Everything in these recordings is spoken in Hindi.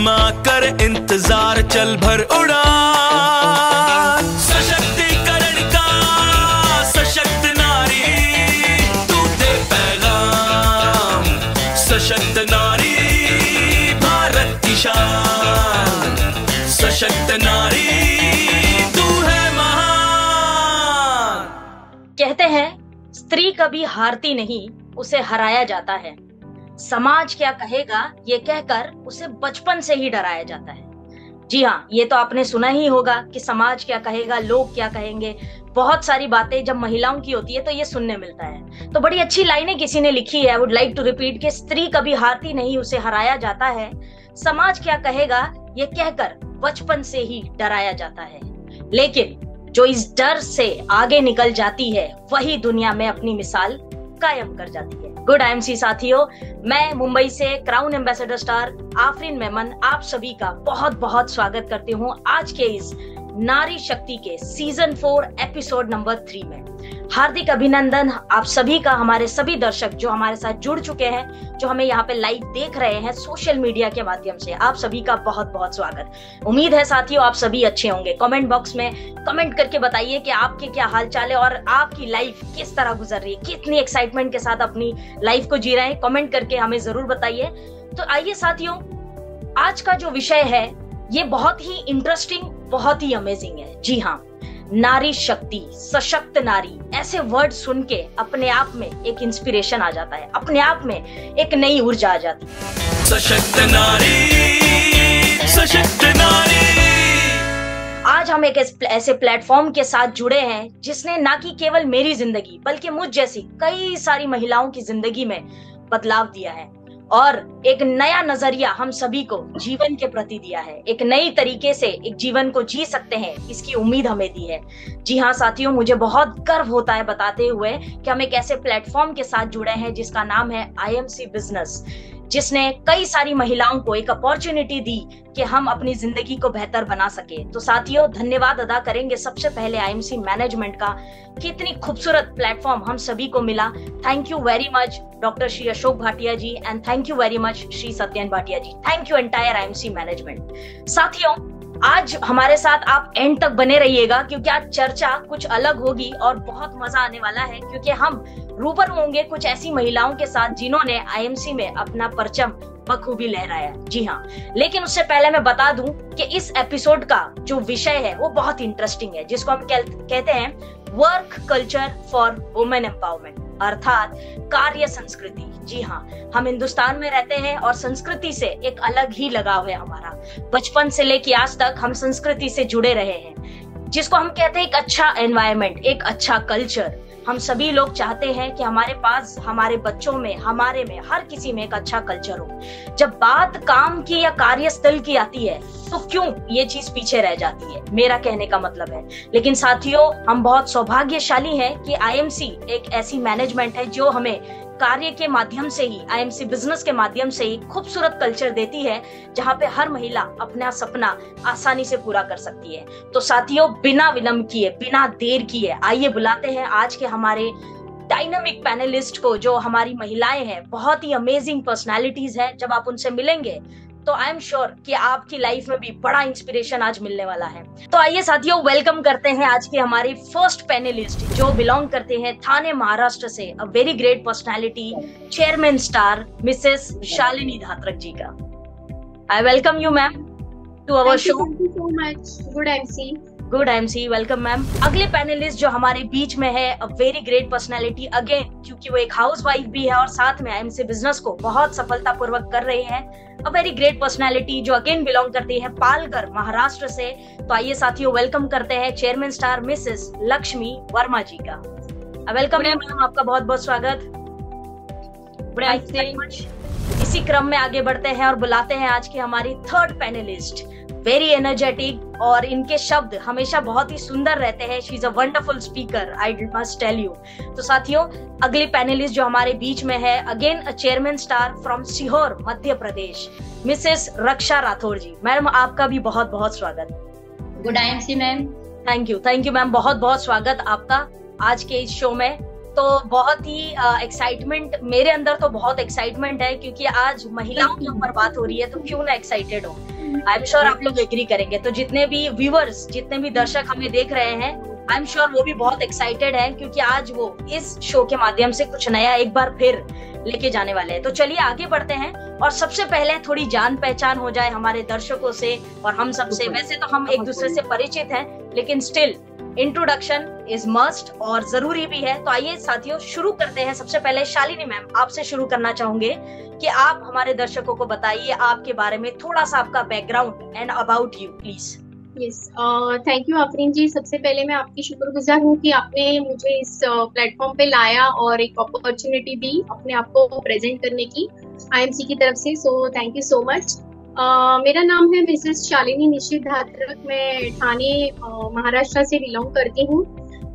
शर्मा कर इंतजार, चल भर उड़ान। सशक्तिकरण का सशक्त नारी, तू दे पैगाम। सशक्त नारी भारत की शान, सशक्त नारी तू है महान। कहते हैं स्त्री कभी हारती नहीं, उसे हराया जाता है। समाज क्या कहेगा ये कहकर उसे बचपन से ही डराया जाता है। जी हाँ, ये तो आपने सुना ही होगा कि समाज क्या कहेगा, लोग क्या कहेंगे। बहुत सारी बातें जब महिलाओं की होती है तो ये सुनने मिलता है। तो बड़ी अच्छी लाइनें किसी ने लिखी है, I would like to repeat कि स्त्री कभी हारती नहीं, उसे हराया जाता है। समाज क्या कहेगा ये कहकर बचपन से ही डराया जाता है, लेकिन जो इस डर से आगे निकल जाती है वही दुनिया में अपनी मिसाल कायम कर जाती है। गुड आईएमसी साथियों, मैं मुंबई से crown ambassador star Afreen Memon आप सभी का बहुत बहुत स्वागत करती हूँ आज के इस नारी शक्ति के सीजन 4 एपिसोड नंबर 3 में। हार्दिक अभिनंदन आप सभी का, हमारे सभी दर्शक जो हमारे साथ जुड़ चुके हैं, जो हमें यहाँ पे लाइव देख रहे हैं सोशल मीडिया के माध्यम से, आप सभी का बहुत बहुत स्वागत। उम्मीद है साथियों आप सभी अच्छे होंगे। कमेंट बॉक्स में कमेंट करके बताइए कि आपके क्या हाल चाल है और आपकी लाइफ किस तरह गुजर रही है, कितनी एक्साइटमेंट के साथ अपनी लाइफ को जी रहे हैं। कमेंट करके हमें जरूर बताइए। तो आइए साथियों, आज का जो विषय है ये बहुत ही इंटरेस्टिंग, बहुत ही अमेजिंग है। जी हाँ, नारी शक्ति, सशक्त नारी, ऐसे वर्ड सुन के अपने आप में एक इंस्पिरेशन आ जाता है, अपने आप में एक नई ऊर्जा आ जाती है। सशक्त नारी, सशक्त नारी। आज हम एक ऐसे प्लेटफॉर्म के साथ जुड़े हैं जिसने ना कि केवल मेरी जिंदगी बल्कि मुझ जैसी कई सारी महिलाओं की जिंदगी में बदलाव दिया है और एक नया नजरिया हम सभी को जीवन के प्रति दिया है। एक नई तरीके से एक जीवन को जी सकते हैं इसकी उम्मीद हमें दी है। जी हाँ साथियों, मुझे बहुत गर्व होता है बताते हुए कि हम एक ऐसे प्लेटफॉर्म के साथ जुड़े हैं जिसका नाम है आईएमसी बिजनेस, जिसने कई सारी महिलाओं को एक अपॉर्चुनिटी दी कि हम अपनी जिंदगी को बेहतर बना सके। तो साथियों धन्यवाद अदा करेंगे सबसे पहले आईएमसी मैनेजमेंट का कि इतनी खूबसूरत प्लेटफॉर्म हम सभी को मिला। Thank you very much doctor Shri Ashok Bhatia ji and thank you very much Shri Satyan Bhatia ji. Thank you entire IMC management. साथियों आज हमारे साथ आप एंड तक बने रहिएगा क्योंकि आज चर्चा कुछ अलग होगी और बहुत मजा आने वाला है, क्योंकि हम रूबरू होंगे कुछ ऐसी महिलाओं के साथ जिन्होंने आईएमसी में अपना परचम बखूबी लहराया। जी हाँ, लेकिन उससे पहले मैं बता दूं कि इस एपिसोड का जो विषय है वो बहुत इंटरेस्टिंग है, जिसको हम कहते हैं work culture for women empowerment, अर्थात कार्य संस्कृति। जी हाँ, हम हिंदुस्तान में रहते हैं और संस्कृति से एक अलग ही लगाव है हमारा। बचपन से लेकर आज तक हम संस्कृति से जुड़े रहे हैं, जिसको हम कहते हैं एक अच्छा एनवायरनमेंट, एक अच्छा कल्चर। हम सभी लोग चाहते हैं कि हमारे पास, हमारे बच्चों में, हमारे में, हर किसी में एक अच्छा कल्चर हो। जब बात काम की या कार्यस्थल की आती है तो क्यों ये चीज पीछे रह जाती है, मेरा कहने का मतलब है। लेकिन साथियों हम बहुत सौभाग्यशाली हैं कि आईएमसी एक ऐसी मैनेजमेंट है जो हमें कार्य के माध्यम से ही, आईएमसी बिजनेस के माध्यम से ही खूबसूरत कल्चर देती है जहां पे हर महिला अपना सपना आसानी से पूरा कर सकती है। तो साथियों बिना विलंब किए, बिना देर किए आइए बुलाते हैं आज के हमारे डायनामिक पैनलिस्ट को, जो हमारी महिलाएं हैं, बहुत ही अमेजिंग पर्सनालिटीज हैं। जब आप उनसे मिलेंगे तो आई एम श्योर कि आपकी लाइफ में भी बड़ा इंस्पिरेशन आज मिलने वाला है। तो आइए साथियों वेलकम करते हैं आज के हमारे फर्स्ट पैनलिस्ट जो बिलोंग करते हैं थाने महाराष्ट्र से, a very great personality, chairman star Mrs Shalini Dhatrak ji का। I welcome you ma'am to our show. Thank you so much. Good MC. Good IMC, welcome ma'am. अगले पैनलिस्ट जो हमारे बीच में है, a very great personality again, क्योंकि वो एक हाउसवाइफ भी है और साथ में आईएमसी बिजनेस को बहुत सफलतापूर्वक कर रहे हैं। अ वेरी ग्रेट पर्सनालिटी जो अगेन बिलोंग करती है पालघर महाराष्ट्र से। तो आइए साथियों वेलकम करते हैं chairman star Mrs Lakshmi Verma ji का। वेलकम मैम, आपका बहुत बहुत स्वागत। इसी क्रम में आगे बढ़ते हैं और बुलाते हैं आज की हमारी थर्ड पैनलिस्ट, वेरी एनर्जेटिक और इनके शब्द हमेशा बहुत ही सुंदर रहते हैं। She is a wonderful speaker, I must tell you. तो साथियों अगली पैनलिस्ट जो हमारे बीच में है, again a chairman star from Sehore Madhya Pradesh, Mrs Raksha Rathore ji. Madam आपका भी बहुत बहुत स्वागत। Good IMC ma'am. Thank you ma'am, बहुत बहुत स्वागत आपका आज के इस शो में। तो बहुत ही एक्साइटमेंट मेरे अंदर तो बहुत एक्साइटमेंट है, क्योंकि आज महिलाओं के ऊपर बात हो रही है, तो क्यों ना एक्साइटेड हो। आई एम श्योर आप लोग एग्री करेंगे। तो जितने भी व्यूअर्स, जितने भी दर्शक हमें देख रहे हैं, आई एम श्योर वो भी बहुत एक्साइटेड है, क्योंकि आज वो इस शो के माध्यम से कुछ नया एक बार फिर लेके जाने वाले हैं। तो चलिए आगे बढ़ते हैं, और सबसे पहले थोड़ी जान पहचान हो जाए हमारे दर्शकों से और हम सबसे। वैसे तो हम एक दूसरे से परिचित हैं, लेकिन स्टिल इंट्रोडक्शन इज मस्ट और जरूरी भी है। तो आइए साथियों शुरू करते हैं। सबसे पहले शालिनी मैम, आपसे शुरू करना चाहूंगे कि आप हमारे दर्शकों को बताइए आपके बारे में थोड़ा सा, आपका background and about you please. Yes, thank you Afreen ji. सबसे पहले मैं आपकी शुक्रगुजार हूँ कि आपने मुझे इस प्लेटफॉर्म पे लाया और एक अपॉर्चुनिटी दी अपने आप को प्रेजेंट करने की आईएमसी की तरफ से। So thank you so much. मेरा नाम है मिसेस शालिनी निशित धात्रक। मैं ठाणे महाराष्ट्र से बिलोंग करती हूँ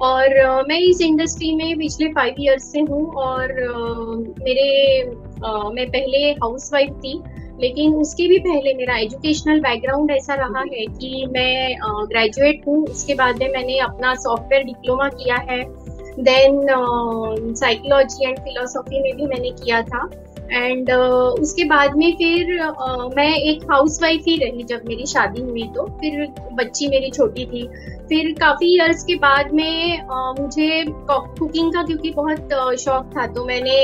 और मैं इस इंडस्ट्री में पिछले 5 इयर्स से हूँ। और मैं पहले हाउसवाइफ थी, लेकिन उसके भी पहले मेरा एजुकेशनल बैकग्राउंड ऐसा रहा है कि मैं ग्रेजुएट हूँ। उसके बाद में मैंने अपना सॉफ्टवेयर डिप्लोमा किया है, देन साइकोलॉजी एंड फिलोसॉफी में भी मैंने किया था। एंड उसके बाद में फिर मैं एक हाउसवाइफ ही रही जब मेरी शादी हुई। तो फिर बच्ची मेरी छोटी थी। फिर काफ़ी इयर्स के बाद में मुझे कुकिंग का क्योंकि बहुत शौक था, तो मैंने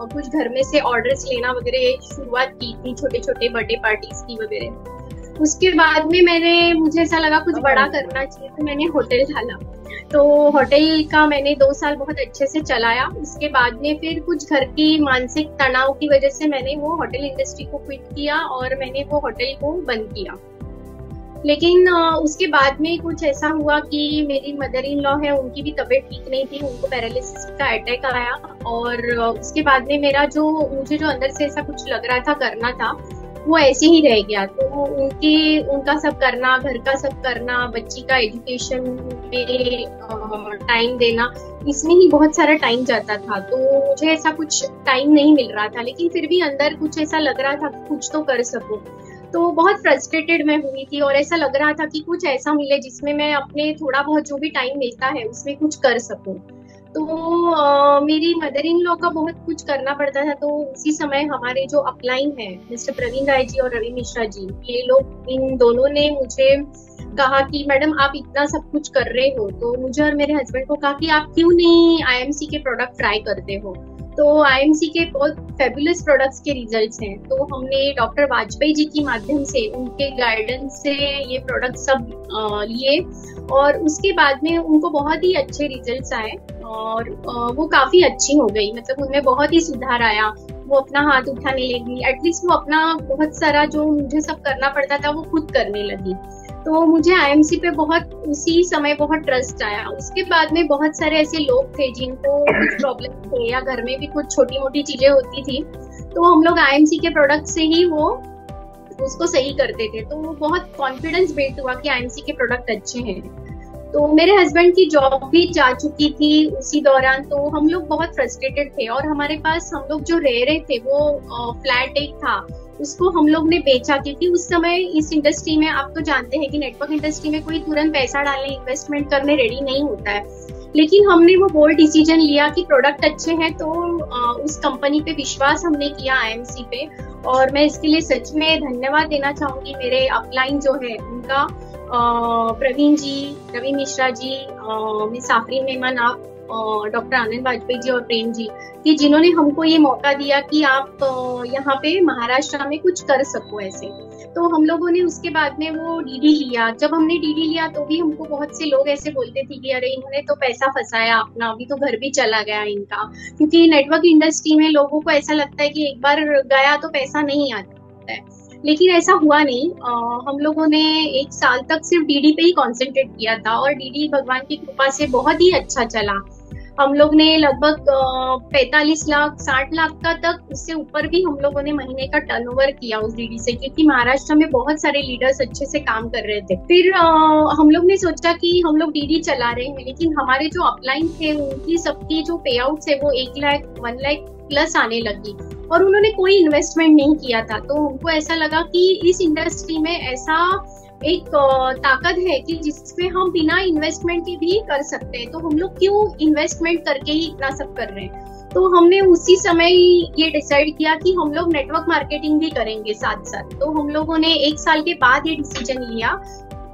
कुछ घर में से ऑर्डर्स लेना वगैरह शुरुआत की थी, छोटे छोटे बर्थडे पार्टीज की वगैरह। उसके बाद में मुझे ऐसा लगा कुछ बड़ा करना चाहिए, तो मैंने होटल डाला। तो होटल का मैंने 2 साल बहुत अच्छे से चलाया। उसके बाद में फिर कुछ घर की मानसिक तनाव की वजह से मैंने वो होटल इंडस्ट्री को क्विट किया और मैंने वो होटल को बंद किया। लेकिन उसके बाद में कुछ ऐसा हुआ कि मेरी मदर इन लॉ है, उनकी भी तबीयत ठीक नहीं थी, उनको पैरालिसिस का अटैक आया। और उसके बाद में मुझे जो अंदर से ऐसा कुछ लग रहा था करना था, वो ऐसे ही रह गया। तो उनका सब करना, घर का सब करना, बच्ची का एजुकेशन में टाइम देना, इसमें ही बहुत सारा टाइम जाता था। तो मुझे ऐसा कुछ टाइम नहीं मिल रहा था, लेकिन फिर भी अंदर कुछ ऐसा लग रहा था कि कुछ तो कर सकूं। तो बहुत फ्रस्ट्रेटेड मैं हुई थी और ऐसा लग रहा था कि कुछ ऐसा मिले जिसमें मैं अपने थोड़ा बहुत जो भी टाइम मिलता है उसमें कुछ कर सकूं। तो मेरी मदर इन लॉ का बहुत कुछ करना पड़ता था। तो उसी समय हमारे जो अपलाइन है मिस्टर प्रवीण राय जी और रवि मिश्रा जी, ये लोग, इन दोनों ने मुझे कहा कि मैडम आप इतना सब कुछ कर रहे हो, तो मुझे और मेरे हस्बैंड को कहा कि आप क्यों नहीं आईएमसी के प्रोडक्ट ट्राई करते हो। तो आईएमसी के बहुत फेबुलस प्रोडक्ट्स के रिजल्ट्स हैं। तो हमने डॉक्टर वाजपेयी जी के माध्यम से, उनके गाइडेंस से ये प्रोडक्ट सब लिए और उसके बाद में उनको बहुत ही अच्छे रिजल्ट्स आए और वो काफी अच्छी हो गई। मतलब उनमें बहुत ही सुधार आया। वो अपना हाथ उठाने लगी, एटलीस्ट वो अपना बहुत सारा जो मुझे सब करना पड़ता था वो खुद करने लगी। तो मुझे आईएमसी पे उसी समय बहुत ट्रस्ट आया। उसके बाद में बहुत सारे ऐसे लोग थे जिनको कुछ प्रॉब्लम थे या घर में भी कुछ छोटी मोटी चीजें होती थी, तो हम लोग आईएमसी के प्रोडक्ट से ही उसको सही करते थे। तो बहुत कॉन्फिडेंस बिल्ड हुआ कि आईएमसी के प्रोडक्ट अच्छे हैं। तो मेरे हस्बैंड की जॉब भी जा चुकी थी उसी दौरान, तो हम लोग बहुत फ्रस्ट्रेटेड थे और हमारे पास हम लोग जो रह रहे थे वो फ्लैट एक था, उसको हम लोग ने बेचा। क्योंकि उस समय इस इंडस्ट्री में आप तो जानते हैं कि नेटवर्क इंडस्ट्री में कोई तुरंत पैसा डालने, इन्वेस्टमेंट करने रेडी नहीं होता है। लेकिन हमने वो बोल्ड डिसीजन लिया कि प्रोडक्ट अच्छे हैं, तो उस कंपनी पे विश्वास हमने किया, आईएमसी पे। और मैं इसके लिए सच में धन्यवाद देना चाहूंगी मेरे अपलाइन जो है उनका, प्रवीण जी, रवि मिश्रा जी, मिस आफरीन मेमन, आप, डॉक्टर आनंद वाजपेयी जी और प्रेम जी, कि जिन्होंने हमको ये मौका दिया कि आप यहाँ पे महाराष्ट्र में कुछ कर सको ऐसे। तो हम लोगों ने उसके बाद में वो डीडी लिया। जब हमने डीडी लिया तो भी हमको बहुत से लोग ऐसे बोलते थे कि अरे इन्होंने तो पैसा फंसाया अपना, अभी तो घर भी चला गया इनका। क्योंकि नेटवर्क इंडस्ट्री में लोगों को ऐसा लगता है कि एक बार गया तो पैसा नहीं आता है, लेकिन ऐसा हुआ नहीं। हम लोगों ने 1 साल तक सिर्फ डीडी पे ही कॉन्सेंट्रेट किया था और डीडी भगवान की कृपा से बहुत ही अच्छा चला। हम लोग ने लगभग 45 लाख 60 लाख का तक, उससे ऊपर भी हम लोगों ने महीने का टर्नओवर किया उस डीडी से, क्योंकि महाराष्ट्र में बहुत सारे लीडर्स अच्छे से काम कर रहे थे। फिर हम लोग ने सोचा कि हम लोग डीडी चला रहे हैं, लेकिन हमारे जो अपलाइन थे उनकी सबकी जो पे आउट है वो 1 लाख 1 लाख प्लस आने लगी और उन्होंने कोई इन्वेस्टमेंट नहीं किया था। तो हमको ऐसा लगा कि इस इंडस्ट्री में ऐसा एक ताकत है कि जिसमें हम बिना इन्वेस्टमेंट के भी कर सकते हैं, तो हम लोग क्यों इन्वेस्टमेंट करके ही इतना सब कर रहे हैं। तो हमने उसी समय ये डिसाइड किया कि हम लोग नेटवर्क मार्केटिंग भी करेंगे साथ साथ। तो हम लोगों ने 1 साल के बाद ये डिसीजन लिया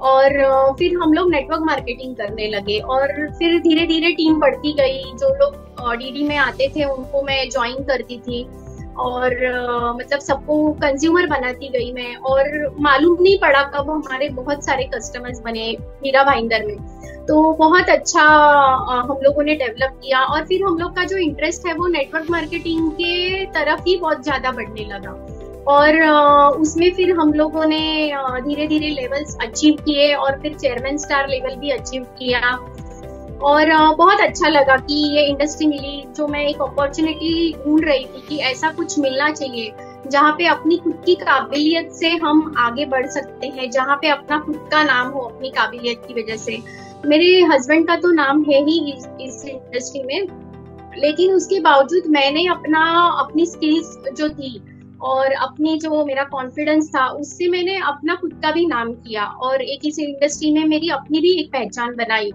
और फिर हम लोग नेटवर्क मार्केटिंग करने लगे और फिर धीरे धीरे टीम बढ़ती गई। जो लोग डीडी में आते थे उनको मैं ज्वाइन करती थी और मतलब सबको कंज्यूमर बनाती गई मैं, और मालूम नहीं पड़ा कब हमारे बहुत सारे कस्टमर्स बने मीरा भाईंदर में। तो बहुत अच्छा हम लोगों ने डेवलप किया और फिर हम लोग का जो इंटरेस्ट है वो नेटवर्क मार्केटिंग के तरफ ही बहुत ज्यादा बढ़ने लगा और उसमें फिर हम लोगों ने धीरे धीरे लेवल्स अचीव किए और फिर चेयरमैन स्टार लेवल भी अचीव किया और बहुत अच्छा लगा कि ये इंडस्ट्री मिली। जो मैं एक अपॉर्चुनिटी ढूंढ रही थी कि ऐसा कुछ मिलना चाहिए जहाँ पे अपनी खुद की काबिलियत से हम आगे बढ़ सकते हैं, जहाँ पे अपना खुद का नाम हो अपनी काबिलियत की वजह से। मेरे हस्बैंड का तो नाम है ही इस इंडस्ट्री में, लेकिन उसके बावजूद मैंने अपनी स्किल्स जो थी और अपनी जो मेरा कॉन्फिडेंस था उससे मैंने अपना खुद का भी नाम किया और एक इस इंडस्ट्री में मेरी अपनी भी एक पहचान बनाई।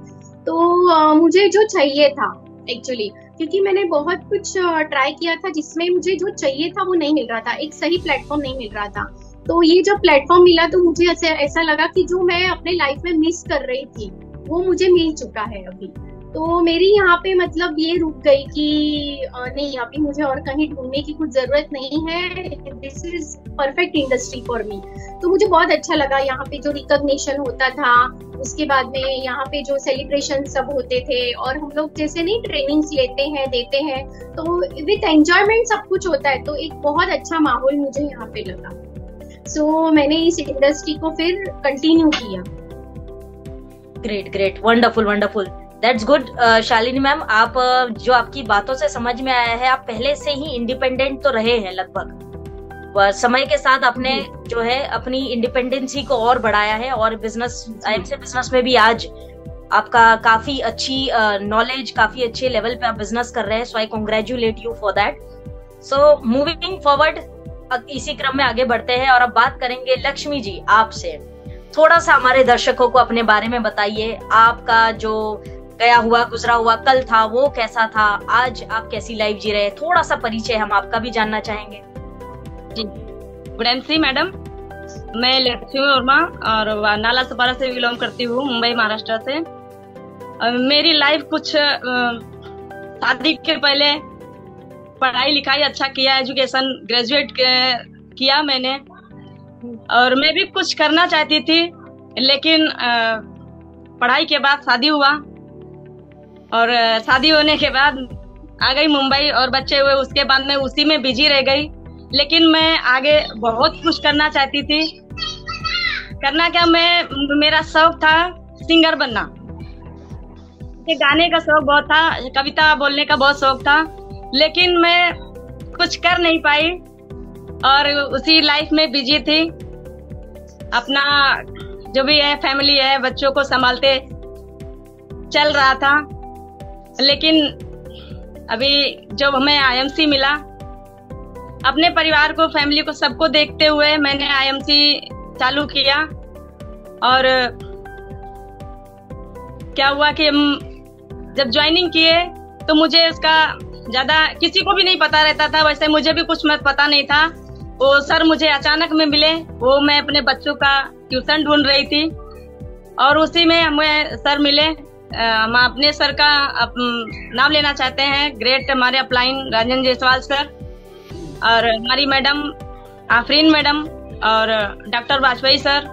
तो मुझे जो चाहिए था एक्चुअली, क्योंकि मैंने बहुत कुछ ट्राई किया था जिसमें मुझे जो चाहिए था वो नहीं मिल रहा था, एक सही प्लेटफॉर्म नहीं मिल रहा था। तो ये जो प्लेटफॉर्म मिला तो मुझे ऐसा लगा कि जो मैं अपने लाइफ में मिस कर रही थी वो मुझे मिल चुका है अभी। तो मेरी यहाँ पे मतलब ये रुक गई कि नहीं, अभी मुझे और कहीं ढूंढने की कुछ जरूरत नहीं है, this is perfect industry for me. तो मुझे बहुत अच्छा लगा यहाँ पे जो रिकॉग्निशन होता था, उसके बाद में यहाँ पे जो सेलिब्रेशन सब होते थे और हम लोग जैसे नहीं ट्रेनिंग्स लेते हैं देते हैं, तो विद एंजॉयमेंट सब कुछ होता है। तो एक बहुत अच्छा माहौल मुझे यहाँ पे लगा। सो मैंने इस इंडस्ट्री को फिर कंटिन्यू किया। Great great, wonderful wonderful, that's good. Shalini ma'am, आप जो आपकी बातों से समझ में आया है, आप पहले से ही इंडिपेंडेंट तो रहे हैं लगभग, समय के साथ आपने जो है अपनी इंडिपेंडेंसी को और बढ़ाया है और आईएमसी बिजनेस में भी आज आपका काफी अच्छी नॉलेज, काफी अच्छे लेवल पे आप बिजनेस कर रहे हैं। So I congratulate you for that. So moving forward, इसी क्रम में आगे बढ़ते हैं और अब बात करेंगे लक्ष्मी जी आपसे। थोड़ा सा हमारे दर्शकों को अपने बारे में बताइए, आपका जो गया हुआ गुजरा हुआ कल था वो कैसा था, आज आप कैसी लाइफ जी रहे हैं, थोड़ा सा परिचय हम आपका भी जानना चाहेंगे। जी, गुड एमसी मैडम, मैं लक्ष्मी वर्मा और नाला सपारा से बिलोंग करती हूँ, मुंबई महाराष्ट्र से। मेरी लाइफ कुछ शादी के पहले पढ़ाई लिखाई अच्छा किया, एजुकेशन ग्रेजुएट किया मैंने, और मैं भी कुछ करना चाहती थी, लेकिन पढ़ाई के बाद शादी हुआ और शादी होने के बाद आ गई मुंबई और बच्चे हुए, उसके बाद मैं उसी में बिजी रह गई। लेकिन मैं आगे बहुत कुछ करना चाहती थी। करना क्या, मेरा शौक था सिंगर बनना, गाने का शौक बहुत था, कविता बोलने का बहुत शौक था, लेकिन मैं कुछ कर नहीं पाई और उसी लाइफ में बिजी थी। अपना जो भी है फैमिली है, बच्चों को संभालते चल रहा था। लेकिन अभी जब हमें आईएमसी मिला, अपने परिवार को, फैमिली को, सबको देखते हुए मैंने आईएमसी चालू किया। और क्या हुआ कि जब ज्वाइनिंग किए तो मुझे उसका ज्यादा किसी को भी नहीं पता रहता था, वैसे मुझे भी कुछ पता नहीं था। वो सर मुझे अचानक में मिले, वो मैं अपने बच्चों का ट्यूशन ढूंढ रही थी और उसी में हमें सर मिले। हम अपने सर का नाम लेना चाहते हैं, ग्रेट हमारे अपलाइन रंजन जायसवाल सर, और हमारी मैडम आफरीन मैडम और डॉक्टर वाजपेयी सर,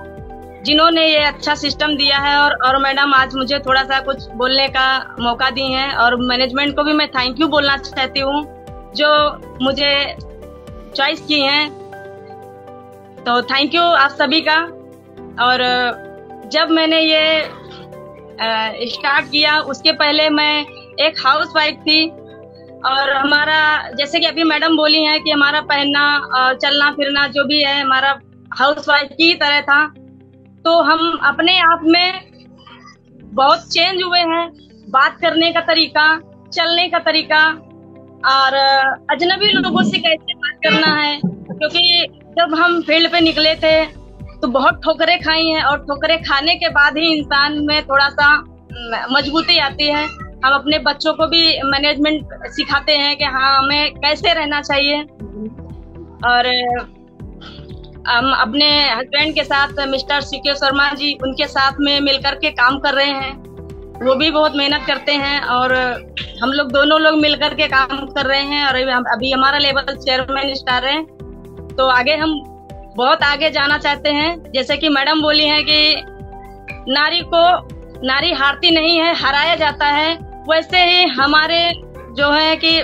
जिन्होंने ये अच्छा सिस्टम दिया है। और मैडम आज मुझे थोड़ा सा कुछ बोलने का मौका दी है, और मैनेजमेंट को भी मैं थैंक यू बोलना चाहती हूँ जो मुझे चॉइस की हैं। तो थैंक यू आप सभी का। और जब मैंने ये स्टार्ट किया, उसके पहले मैं एक हाउस वाइफ थी और हमारा, जैसे कि अभी मैडम बोली है कि हमारा पहनना और चलना फिरना जो भी है हमारा हाउस वाइफ की तरह था। तो हम अपने आप में बहुत चेंज हुए हैं, बात करने का तरीका, चलने का तरीका, और अजनबी लोगों से कैसे बात करना है। क्योंकि जब हम फील्ड पे निकले थे तो बहुत ठोकरें खाई हैं, और ठोकरें खाने के बाद ही इंसान में थोड़ा सा मजबूती आती है। हम अपने बच्चों को भी मैनेजमेंट सिखाते हैं कि हाँ हमें कैसे रहना चाहिए। और हम अपने हस्बैंड के साथ मिस्टर सीके शर्मा जी, उनके साथ में मिलकर के काम कर रहे हैं। वो भी बहुत मेहनत करते हैं और हम लोग दोनों लोग मिलकर के काम कर रहे हैं। और अभी हमारा लेवल चेयरमैन स्टार है, तो आगे हम बहुत आगे जाना चाहते हैं। जैसे कि मैडम बोली है कि नारी हारती नहीं है, हराया जाता है। वैसे ही हमारे जो है कि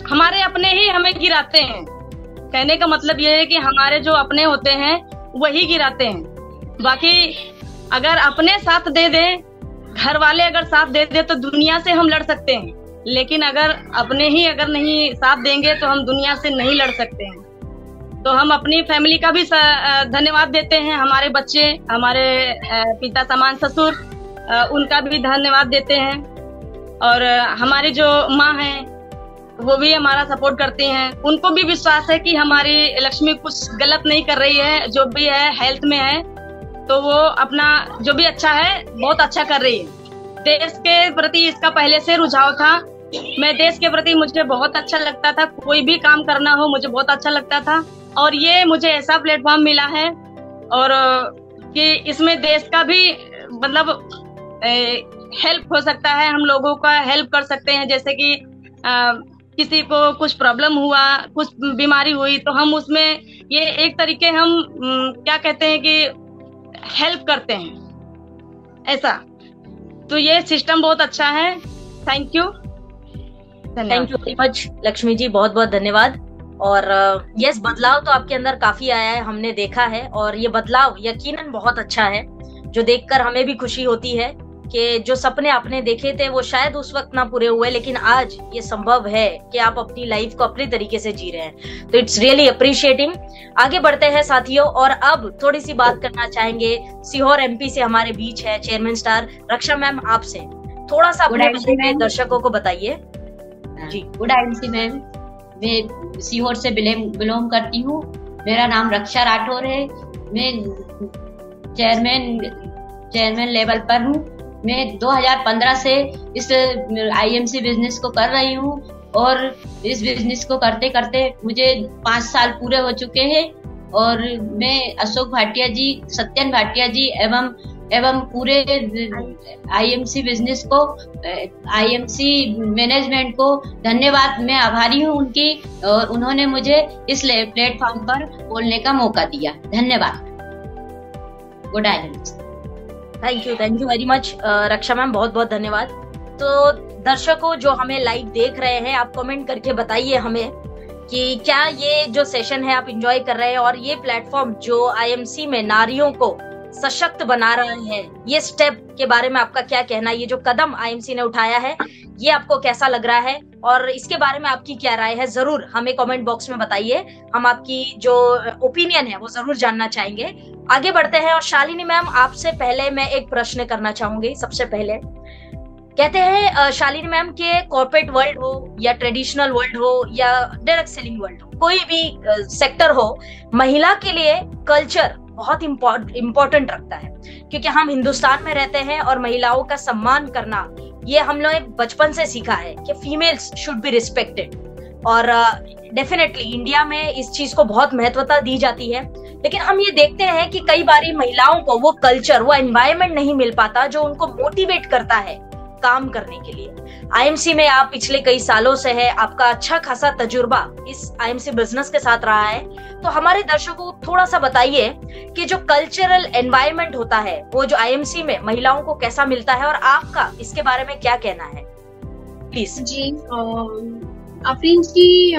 हमारे अपने ही हमें गिराते हैं। कहने का मतलब ये है कि हमारे जो अपने होते हैं वही गिराते हैं। बाकी अगर अपने साथ दे दें, घर वाले अगर साथ दे दे तो दुनिया से हम लड़ सकते हैं, लेकिन अगर अपने ही अगर नहीं साथ देंगे तो हम दुनिया से नहीं लड़ सकते हैं। तो हम अपनी फैमिली का भी धन्यवाद देते हैं। हमारे बच्चे, हमारे पिता समान ससुर, उनका भी धन्यवाद देते हैं। और हमारी जो माँ हैं वो भी हमारा सपोर्ट करती हैं। उनको भी विश्वास है कि हमारी लक्ष्मी कुछ गलत नहीं कर रही है, जो भी है हेल्थ में है तो वो अपना जो भी अच्छा है बहुत अच्छा कर रही है। देश के प्रति इसका पहले से रुझाव था। मैं देश के प्रति मुझे बहुत अच्छा लगता था, कोई भी काम करना हो मुझे बहुत अच्छा लगता था। और ये मुझे ऐसा प्लेटफॉर्म मिला है और कि इसमें देश का भी मतलब हेल्प हो सकता है, हम लोगों का हेल्प कर सकते हैं। जैसे कि किसी को कुछ प्रॉब्लम हुआ, कुछ बीमारी हुई तो हम उसमें ये एक तरीके हम क्या कहते हैं कि हेल्प करते हैं ऐसा। तो ये सिस्टम बहुत अच्छा है। Thank you very much Lakshmi ji, बहुत बहुत धन्यवाद। और यस, बदलाव तो आपके अंदर काफी आया है, हमने देखा है। और ये बदलाव यकीनन बहुत अच्छा है, जो देखकर हमें भी खुशी होती है कि जो सपने आपने देखे थे वो शायद उस वक्त ना पूरे हुए, लेकिन आज ये संभव है कि आप अपनी लाइफ को अपनी तरीके से जी रहे हैं। तो इट्स रियली अप्रिशिएटिंग। आगे बढ़ते हैं साथियों, और अब थोड़ी सी बात करना चाहेंगे सीहोर एमपी से हमारे बीच है चेयरमैन स्टार रक्षा मैम। आपसे थोड़ा सा अपने बारे में दर्शकों को बताइए। जी, गुड आइडेंसी मैम। मैं सीहोर से बिलोंग करती हूँ। मेरा नाम रक्षा राठौर है। मैं चेयरमैन लेवल पर हूँ। मैं 2015 से इस आईएमसी बिजनेस को कर रही हूँ और इस बिजनेस को करते करते मुझे 5 साल पूरे हो चुके हैं। और मैं अशोक भाटिया जी, सत्यन भाटिया जी एवं पूरे आईएमसी बिजनेस को, आईएमसी मैनेजमेंट को धन्यवाद, मैं आभारी हूँ उनकी। और उन्होंने मुझे इस प्लेटफॉर्म पर बोलने का मौका दिया। धन्यवाद। गुड आइडेंसी। Thank you very much Raksha ma'am, बहुत बहुत धन्यवाद। तो दर्शकों जो हमें लाइव देख रहे हैं, आप कमेंट करके बताइए हमें कि क्या ये जो सेशन है आप एंजॉय कर रहे हैं, और ये प्लेटफॉर्म जो आईएमसी में नारियों को सशक्त बना रहा है, ये स्टेप के बारे में आपका क्या कहना है? ये जो कदम आईएमसी ने उठाया है ये आपको कैसा लग रहा है, और इसके बारे में आपकी क्या राय है? जरूर हमें कमेंट बॉक्स में बताइए, हम आपकी जो ओपिनियन है वो जरूर जानना चाहेंगे। आगे बढ़ते हैं, और शालिनी मैम आपसे पहले मैं एक प्रश्न करना चाहूंगी। सबसे पहले कहते हैं शालिनी मैम के कॉर्पोरेट वर्ल्ड हो या ट्रेडिशनल वर्ल्ड हो या डायरेक्ट सेलिंग वर्ल्ड हो, कोई भी सेक्टर हो, महिला के लिए कल्चर बहुत इम्पोर्टेंट रखता है, क्योंकि हम हिंदुस्तान में रहते हैं और महिलाओं का सम्मान करना ये हम लोग बचपन से सीखा है कि फीमेल्स शुड बी रिस्पेक्टेड। और डेफिनेटली इंडिया में इस चीज को बहुत महत्वता दी जाती है, लेकिन हम ये देखते हैं कि कई बारी महिलाओं को वो कल्चर, वो एनवायरनमेंट नहीं मिल पाता जो उनको मोटिवेट करता है काम करने के लिए। आईएमसी में आप पिछले कई सालों से है, आपका अच्छा खासा तजुर्बा इस आईएमसी बिजनेस के साथ रहा है, तो हमारे दर्शकों को थोड़ा सा बताइए कि जो कल्चरल एनवायरनमेंट होता है वो जो आईएमसी में महिलाओं को कैसा मिलता है, और आपका इसके बारे में क्या कहना है, प्लीज। जी आफरीन जी,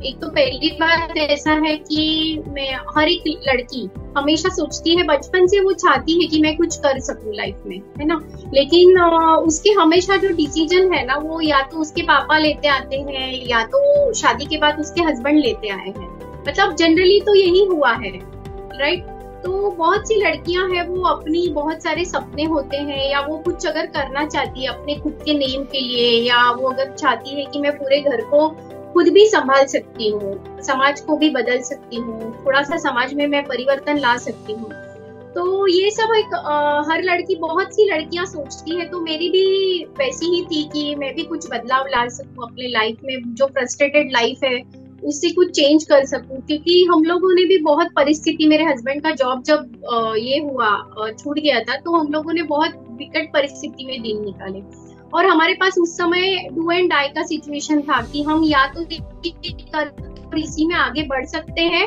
एक तो पहली बात ऐसा है कि मैं हर एक लड़की हमेशा सोचती है, बचपन से वो चाहती है कि मैं कुछ कर सकूं लाइफ में, है ना। लेकिन उसके हमेशा जो डिसीजन है ना, वो या तो उसके पापा लेते आते हैं या तो शादी के बाद उसके हस्बैंड लेते आए हैं। मतलब जनरली तो यही हुआ है, राइट। तो बहुत सी लड़कियां हैं, वो अपनी बहुत सारे सपने होते हैं, या वो कुछ अगर करना चाहती है अपने खुद के नेम के लिए, या वो अगर चाहती है कि मैं पूरे घर को खुद भी संभाल सकती हूँ, समाज को भी बदल सकती हूँ, थोड़ा सा समाज में मैं परिवर्तन ला सकती हूँ। तो ये सब एक हर लड़की, बहुत सी लड़कियां सोचती है, तो मेरी भी वैसी ही थी कि मैं भी कुछ बदलाव ला सकूं अपने लाइफ में, जो फ्रस्ट्रेटेड लाइफ है उससे कुछ चेंज कर सकूं। क्योंकि हम लोगों ने भी बहुत परिस्थिति, मेरे हस्बैंड का जॉब जब ये हुआ, छूट गया था, तो हम लोगों ने बहुत विकट परिस्थिति में दिन निकाले और हमारे पास उस समय डू एंड डाई का सिचुएशन था कि हम या तो इसी में आगे बढ़ सकते हैं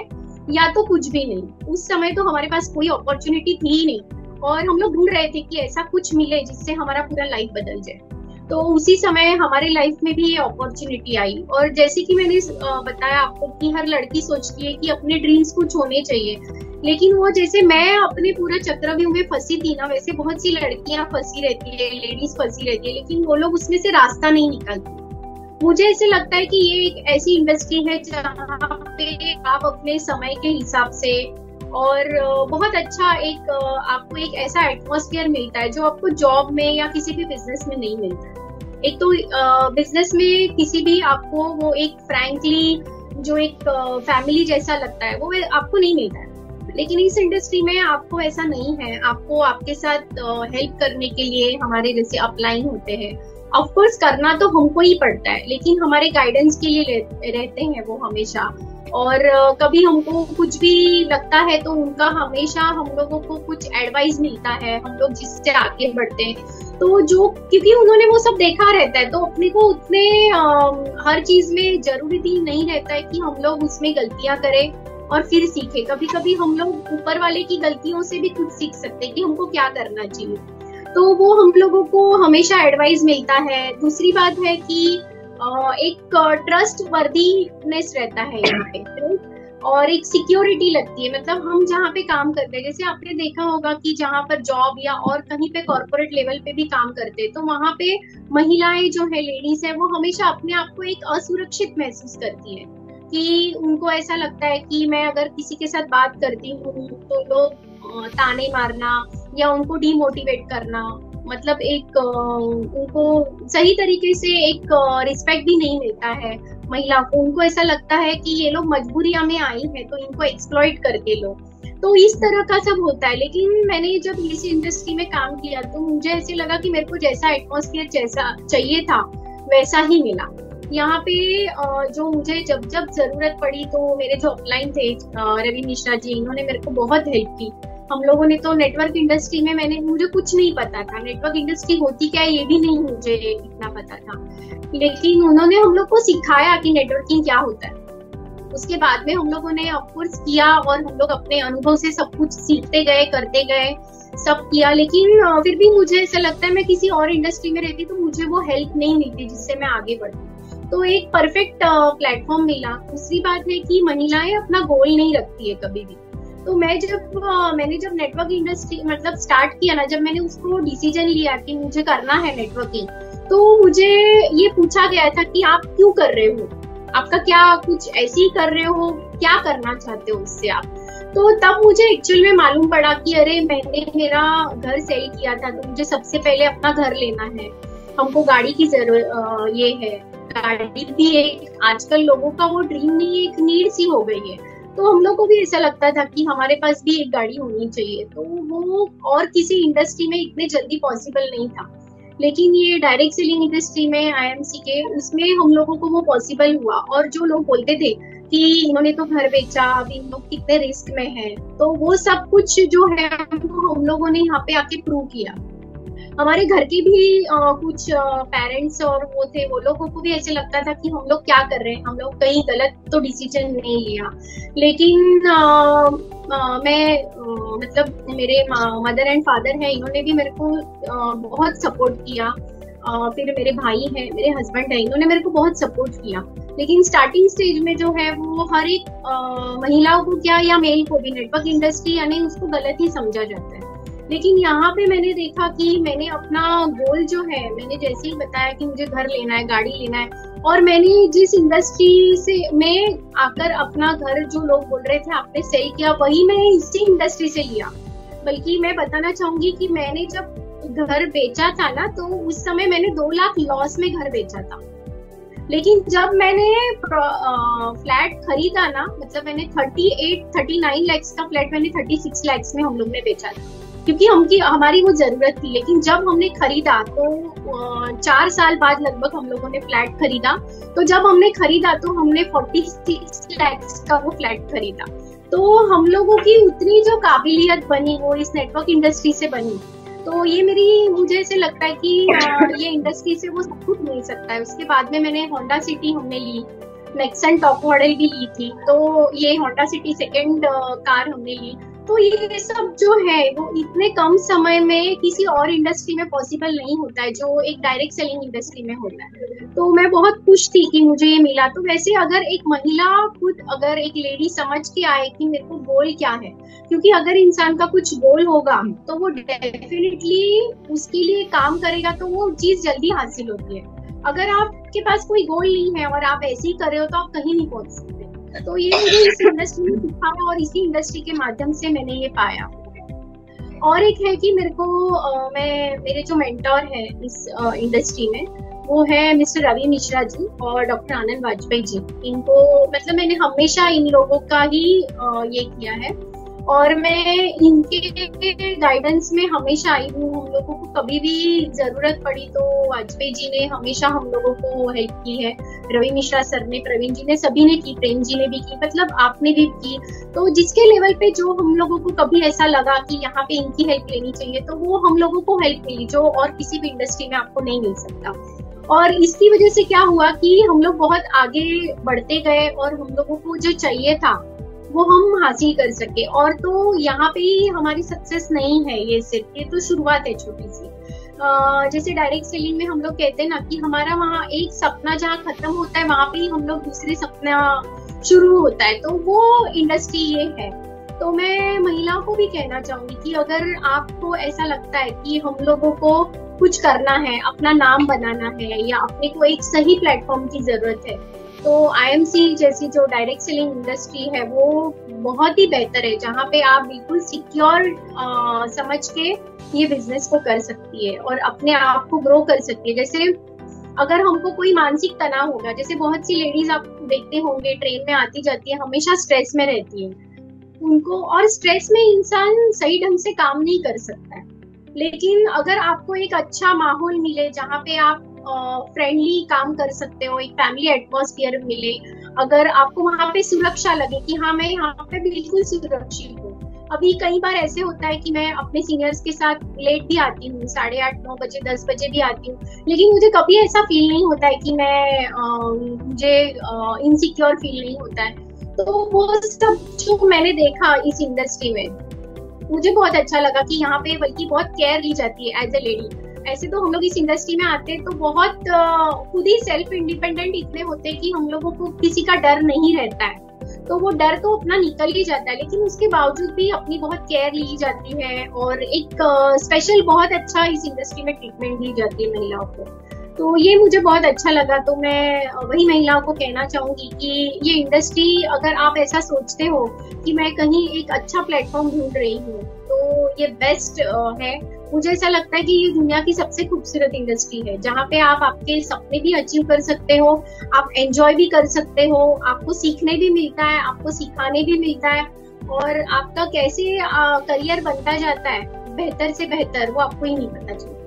या तो कुछ भी नहीं। उस समय तो हमारे पास कोई अपॉर्चुनिटी थी ही नहीं और हम लोग ढूंढ रहे थे कि ऐसा कुछ मिले जिससे हमारा पूरा लाइफ बदल जाए। तो उसी समय हमारे लाइफ में भी ये अपॉर्चुनिटी आई और जैसे कि मैंने बताया आपको कि हर लड़की सोचती है कि अपने ड्रीम्स कुछ होने चाहिए, लेकिन वो जैसे मैं अपने पूरा चक्रव्यूह में फंसी थी ना, वैसे बहुत सी लड़कियां फंसी रहती है, लेडीज फंसी रहती है, लेकिन वो लोग उसमें से रास्ता नहीं निकालती। मुझे ऐसे लगता है कि ये एक ऐसी इंडस्ट्री है जहाँ पे आप अपने समय के हिसाब से और बहुत अच्छा एक आपको एक ऐसा एटमॉस्फेयर मिलता है जो आपको जॉब में या किसी भी बिजनेस में नहीं मिलता है। एक तो बिजनेस में किसी भी आपको वो एक फ्रैंकली जो एक फैमिली जैसा लगता है वो आपको नहीं मिलता है, लेकिन इस इंडस्ट्री में आपको ऐसा नहीं है। आपको आपके साथ हेल्प करने के लिए हमारे जैसे अपलाइन होते हैं, ऑफ कोर्स करना तो हमको ही पड़ता है, लेकिन हमारे गाइडेंस के लिए रहते हैं वो हमेशा। और कभी हमको कुछ भी लगता है तो उनका हमेशा हम लोगों को कुछ एडवाइस मिलता है, हम लोग जिससे आगे बढ़ते हैं। तो जो क्योंकि उन्होंने वो सब देखा रहता है तो अपने को उतने हर चीज में जरूरी नहीं रहता है कि हम लोग उसमें गलतियां करें और फिर सीखे। कभी कभी हम लोग ऊपर वाले की गलतियों से भी कुछ सीख सकते हैं कि हमको क्या करना चाहिए, तो वो हम लोगों को हमेशा एडवाइस मिलता है। दूसरी बात है कि एक ट्रस्ट वर्दीनेस रहता है यहाँ पे और एक सिक्योरिटी लगती है। मतलब हम जहाँ पे काम करते हैं, जैसे आपने देखा होगा कि जहाँ पर जॉब या और कहीं पे कॉर्पोरेट लेवल पे भी काम करते हैं तो वहाँ पे महिलाएं जो है, लेडीज है, वो हमेशा अपने आप को एक असुरक्षित महसूस करती है कि उनको ऐसा लगता है कि मैं अगर किसी के साथ बात करती हूँ तो लोग ताने मारना या उनको डीमोटिवेट करना, मतलब एक उनको सही तरीके से एक रिस्पेक्ट भी नहीं मिलता है महिला को। उनको ऐसा लगता है कि ये लोग मजबूरियां में आई है तो इनको एक्सप्लॉइट करके लो, तो इस तरह का सब होता है। लेकिन मैंने जब इस इंडस्ट्री में काम किया तो मुझे ऐसे लगा कि मेरे को जैसा एटमॉस्फेयर जैसा चाहिए था वैसा ही मिला। यहाँ पे जो मुझे जब जब जरूरत पड़ी तो मेरे जो अपलाइन थे रवि मिश्रा जी, इन्होंने मेरे को बहुत हेल्प की। हम लोगों ने तो नेटवर्क इंडस्ट्री में मुझे कुछ नहीं पता था, नेटवर्क इंडस्ट्री होती क्या है ये भी नहीं मुझे इतना पता था, लेकिन उन्होंने हम लोग को सिखाया कि नेटवर्किंग क्या होता है। उसके बाद में हम लोगों ने ऑफकोर्स किया और हम लोग अपने अनुभव से सब कुछ सीखते गए, करते गए, सब किया। लेकिन फिर भी मुझे ऐसा लगता है मैं किसी और इंडस्ट्री में रहती तो मुझे वो हेल्प नहीं मिलती जिससे मैं आगे बढ़ती। तो एक परफेक्ट प्लेटफॉर्म मिला। दूसरी बात है कि महिलाएं अपना गोल नहीं रखती है कभी भी। तो मैंने जब नेटवर्क इंडस्ट्री मतलब स्टार्ट किया ना, जब मैंने उसको डिसीजन लिया कि मुझे करना है नेटवर्किंग, तो मुझे ये पूछा गया था कि आप क्यों कर रहे हो, आपका क्या कुछ ऐसे ही कर रहे हो, क्या करना चाहते हो उससे आप। तो तब मुझे एक्चुअल में मालूम पड़ा कि अरे मैंने मेरा घर सेल किया था तो मुझे सबसे पहले अपना घर लेना है, हमको गाड़ी की जरूरत ये है। गाड़ी भी एक आजकल लोगों का वो ड्रीम नहीं, एक नीड सी हो गई है। तो हम लोग को भी ऐसा लगता था कि हमारे पास भी एक गाड़ी होनी चाहिए, तो वो और किसी इंडस्ट्री में इतने जल्दी पॉसिबल नहीं था। लेकिन ये डायरेक्ट सेलिंग इंडस्ट्री में आईएमसी के उसमें हम लोगों को वो पॉसिबल हुआ। और जो लोग बोलते थे कि इन्होंने तो घर बेचा, अभी इन लोग कितने रिस्क में हैं, तो वो सब कुछ जो है हम लोगों ने यहाँ पे आके प्रूव किया। हमारे घर के भी कुछ पेरेंट्स और वो थे, वो लोगों को भी ऐसे लगता था कि हम लोग क्या कर रहे हैं, हम लोग कहीं गलत तो डिसीजन नहीं लिया। लेकिन मैं मतलब मेरे मदर एंड फादर हैं, इन्होंने भी मेरे को बहुत सपोर्ट किया। फिर मेरे भाई हैं, मेरे हस्बैंड हैं, इन्होंने मेरे को बहुत सपोर्ट किया। लेकिन स्टार्टिंग स्टेज में जो है वो हर एक महिलाओं को क्या या मेल को भी नेटवर्क इंडस्ट्री यानी उसको गलत ही समझा जाता है। लेकिन यहाँ पे मैंने देखा कि मैंने अपना गोल जो है, मैंने जैसे ही बताया कि मुझे घर लेना है, गाड़ी लेना है, और मैंने जिस इंडस्ट्री से मैं आकर अपना घर जो लोग बोल रहे थे आपने सेल किया, वही मैंने इसी इंडस्ट्री से लिया। बल्कि मैं बताना चाहूंगी कि मैंने जब घर बेचा था ना, तो उस समय मैंने 2 लाख लॉस में घर बेचा था। लेकिन जब मैंने फ्लैट खरीदा ना, मतलब मैंने 39 lakhs का फ्लैट मैंने 36 lakhs में हम लोग ने बेचा था, क्योंकि हमारी वो जरूरत थी। लेकिन जब हमने खरीदा तो 4 साल बाद लगभग हम लोगों ने फ्लैट खरीदा। तो जब हमने खरीदा तो हमने 46 lakhs का वो फ्लैट खरीदा। तो हम लोगों की उतनी जो काबिलियत बनी वो इस नेटवर्क इंडस्ट्री से बनी। तो ये मुझे ऐसे लगता है कि ये इंडस्ट्री से वो सब कुछ मिल सकता है। उसके बाद में मैंने होंडा सिटी हमने ली, नेक्सन टॉप मॉडल भी ली थी, तो ये होंडा सिटी सेकंड कार हमने ली। तो ये सब जो है वो इतने कम समय में किसी और इंडस्ट्री में पॉसिबल नहीं होता है, जो एक डायरेक्ट सेलिंग इंडस्ट्री में होता है। तो मैं बहुत खुश थी कि मुझे ये मिला। तो वैसे अगर एक महिला खुद, अगर एक लेडी समझ के आए कि मेरे को गोल क्या है, क्योंकि अगर इंसान का कुछ गोल होगा तो वो डेफिनेटली उसके लिए काम करेगा, तो वो चीज जल्दी हासिल होती है। अगर आपके पास कोई गोल नहीं है और आप ऐसे ही कर रहे हो तो आप कहीं नहीं पहुंच सकते। तो ये मुझे इस इंडस्ट्री में सीखा और इसी इंडस्ट्री के माध्यम से मैंने ये पाया। और एक है कि मेरे को मेरे जो मेंटोर है इस इंडस्ट्री में वो है मिस्टर रवि मिश्रा जी और डॉक्टर आनंद वाजपेयी जी। इनको मतलब मैंने हमेशा इन लोगों का ही ये किया है और मैं इनके गाइडेंस में हमेशा आई हूँ। हम लोगों को कभी भी जरूरत पड़ी तो वाजपेयी जी ने हमेशा हम लोगों को हेल्प की है, रवि मिश्रा सर ने, प्रवीण जी ने, सभी ने की, प्रेम जी ने भी की, मतलब आपने भी की। तो जिसके लेवल पे जो हम लोगों को कभी ऐसा लगा कि यहाँ पे इनकी हेल्प लेनी चाहिए तो वो हम लोगों को हेल्प मिली, जो और किसी भी इंडस्ट्री में आपको नहीं मिल सकता। और इसकी वजह से क्या हुआ कि हम लोग बहुत आगे बढ़ते गए और हम लोगों को जो चाहिए था वो हम हासिल कर सके। और तो यहाँ पे ही हमारी सक्सेस नहीं है, ये सिर्फ ये तो शुरुआत है छोटी सी। जैसे डायरेक्ट सेलिंग में हम लोग कहते हैं ना कि हमारा वहाँ एक सपना जहाँ खत्म होता है वहां पे ही हम लोग दूसरे सपना शुरू होता है, तो वो इंडस्ट्री ये है। तो मैं महिलाओं को भी कहना चाहूंगी कि अगर आपको ऐसा लगता है कि हम लोगों को कुछ करना है, अपना नाम बनाना है या अपने को एक सही प्लेटफॉर्म की जरूरत है, तो IMC जैसी जो डायरेक्ट सेलिंग इंडस्ट्री है वो बहुत ही बेहतर है, जहाँ पे आप बिल्कुल सिक्योर समझ के ये बिजनेस को कर सकती है और अपने आप को ग्रो कर सकती है। जैसे अगर हमको कोई मानसिक तनाव होगा, जैसे बहुत सी लेडीज आप देखते होंगे ट्रेन में आती जाती है, हमेशा स्ट्रेस में रहती है उनको, और स्ट्रेस में इंसान सही ढंग से काम नहीं कर सकता है। लेकिन अगर आपको एक अच्छा माहौल मिले जहाँ पे आप फ्रेंडली काम कर सकते हो, एक फैमिली एटमॉस्फेयर मिले, अगर आपको वहाँ पे सुरक्षा लगे कि हाँ मैं यहाँ पे बिल्कुल सुरक्षित हूँ। अभी कई बार ऐसे होता है कि मैं अपने सीनियर्स के साथ लेट भी आती हूँ, 8:30, 9 बजे, 10 बजे भी आती हूँ, लेकिन मुझे कभी ऐसा फील नहीं होता है कि मुझे इनसिक्योर फील नहीं होता है। तो वो सब जो मैंने देखा इस इंडस्ट्री में मुझे बहुत अच्छा लगा कि यहाँ पे बल्कि बहुत केयर ली जाती है एज ए लेडी। ऐसे तो हम लोग इस इंडस्ट्री में आते हैं तो बहुत खुद ही सेल्फ इंडिपेंडेंट इतने होते हैं कि हम लोगों को किसी का डर नहीं रहता है, तो वो डर तो अपना निकल ही जाता है। लेकिन उसके बावजूद भी अपनी बहुत केयर ली जाती है और एक स्पेशल बहुत अच्छा इस इंडस्ट्री में ट्रीटमेंट दी जाती है महिलाओं को। तो ये मुझे बहुत अच्छा लगा। तो मैं वही महिलाओं को कहना चाहूंगी कि ये इंडस्ट्री, अगर आप ऐसा सोचते हो कि मैं कहीं एक अच्छा प्लेटफॉर्म ढूंढ रही हूँ, तो ये बेस्ट है। मुझे ऐसा लगता है कि ये दुनिया की सबसे खूबसूरत इंडस्ट्री है, जहाँ पे आप आपके सपने भी अचीव कर सकते हो, आप एंजॉय भी कर सकते हो, आपको सीखने भी मिलता है, आपको सिखाने भी मिलता है, और आपका कैसे करियर बनता जाता है बेहतर से बेहतर, वो आपको ही नहीं पता चलता।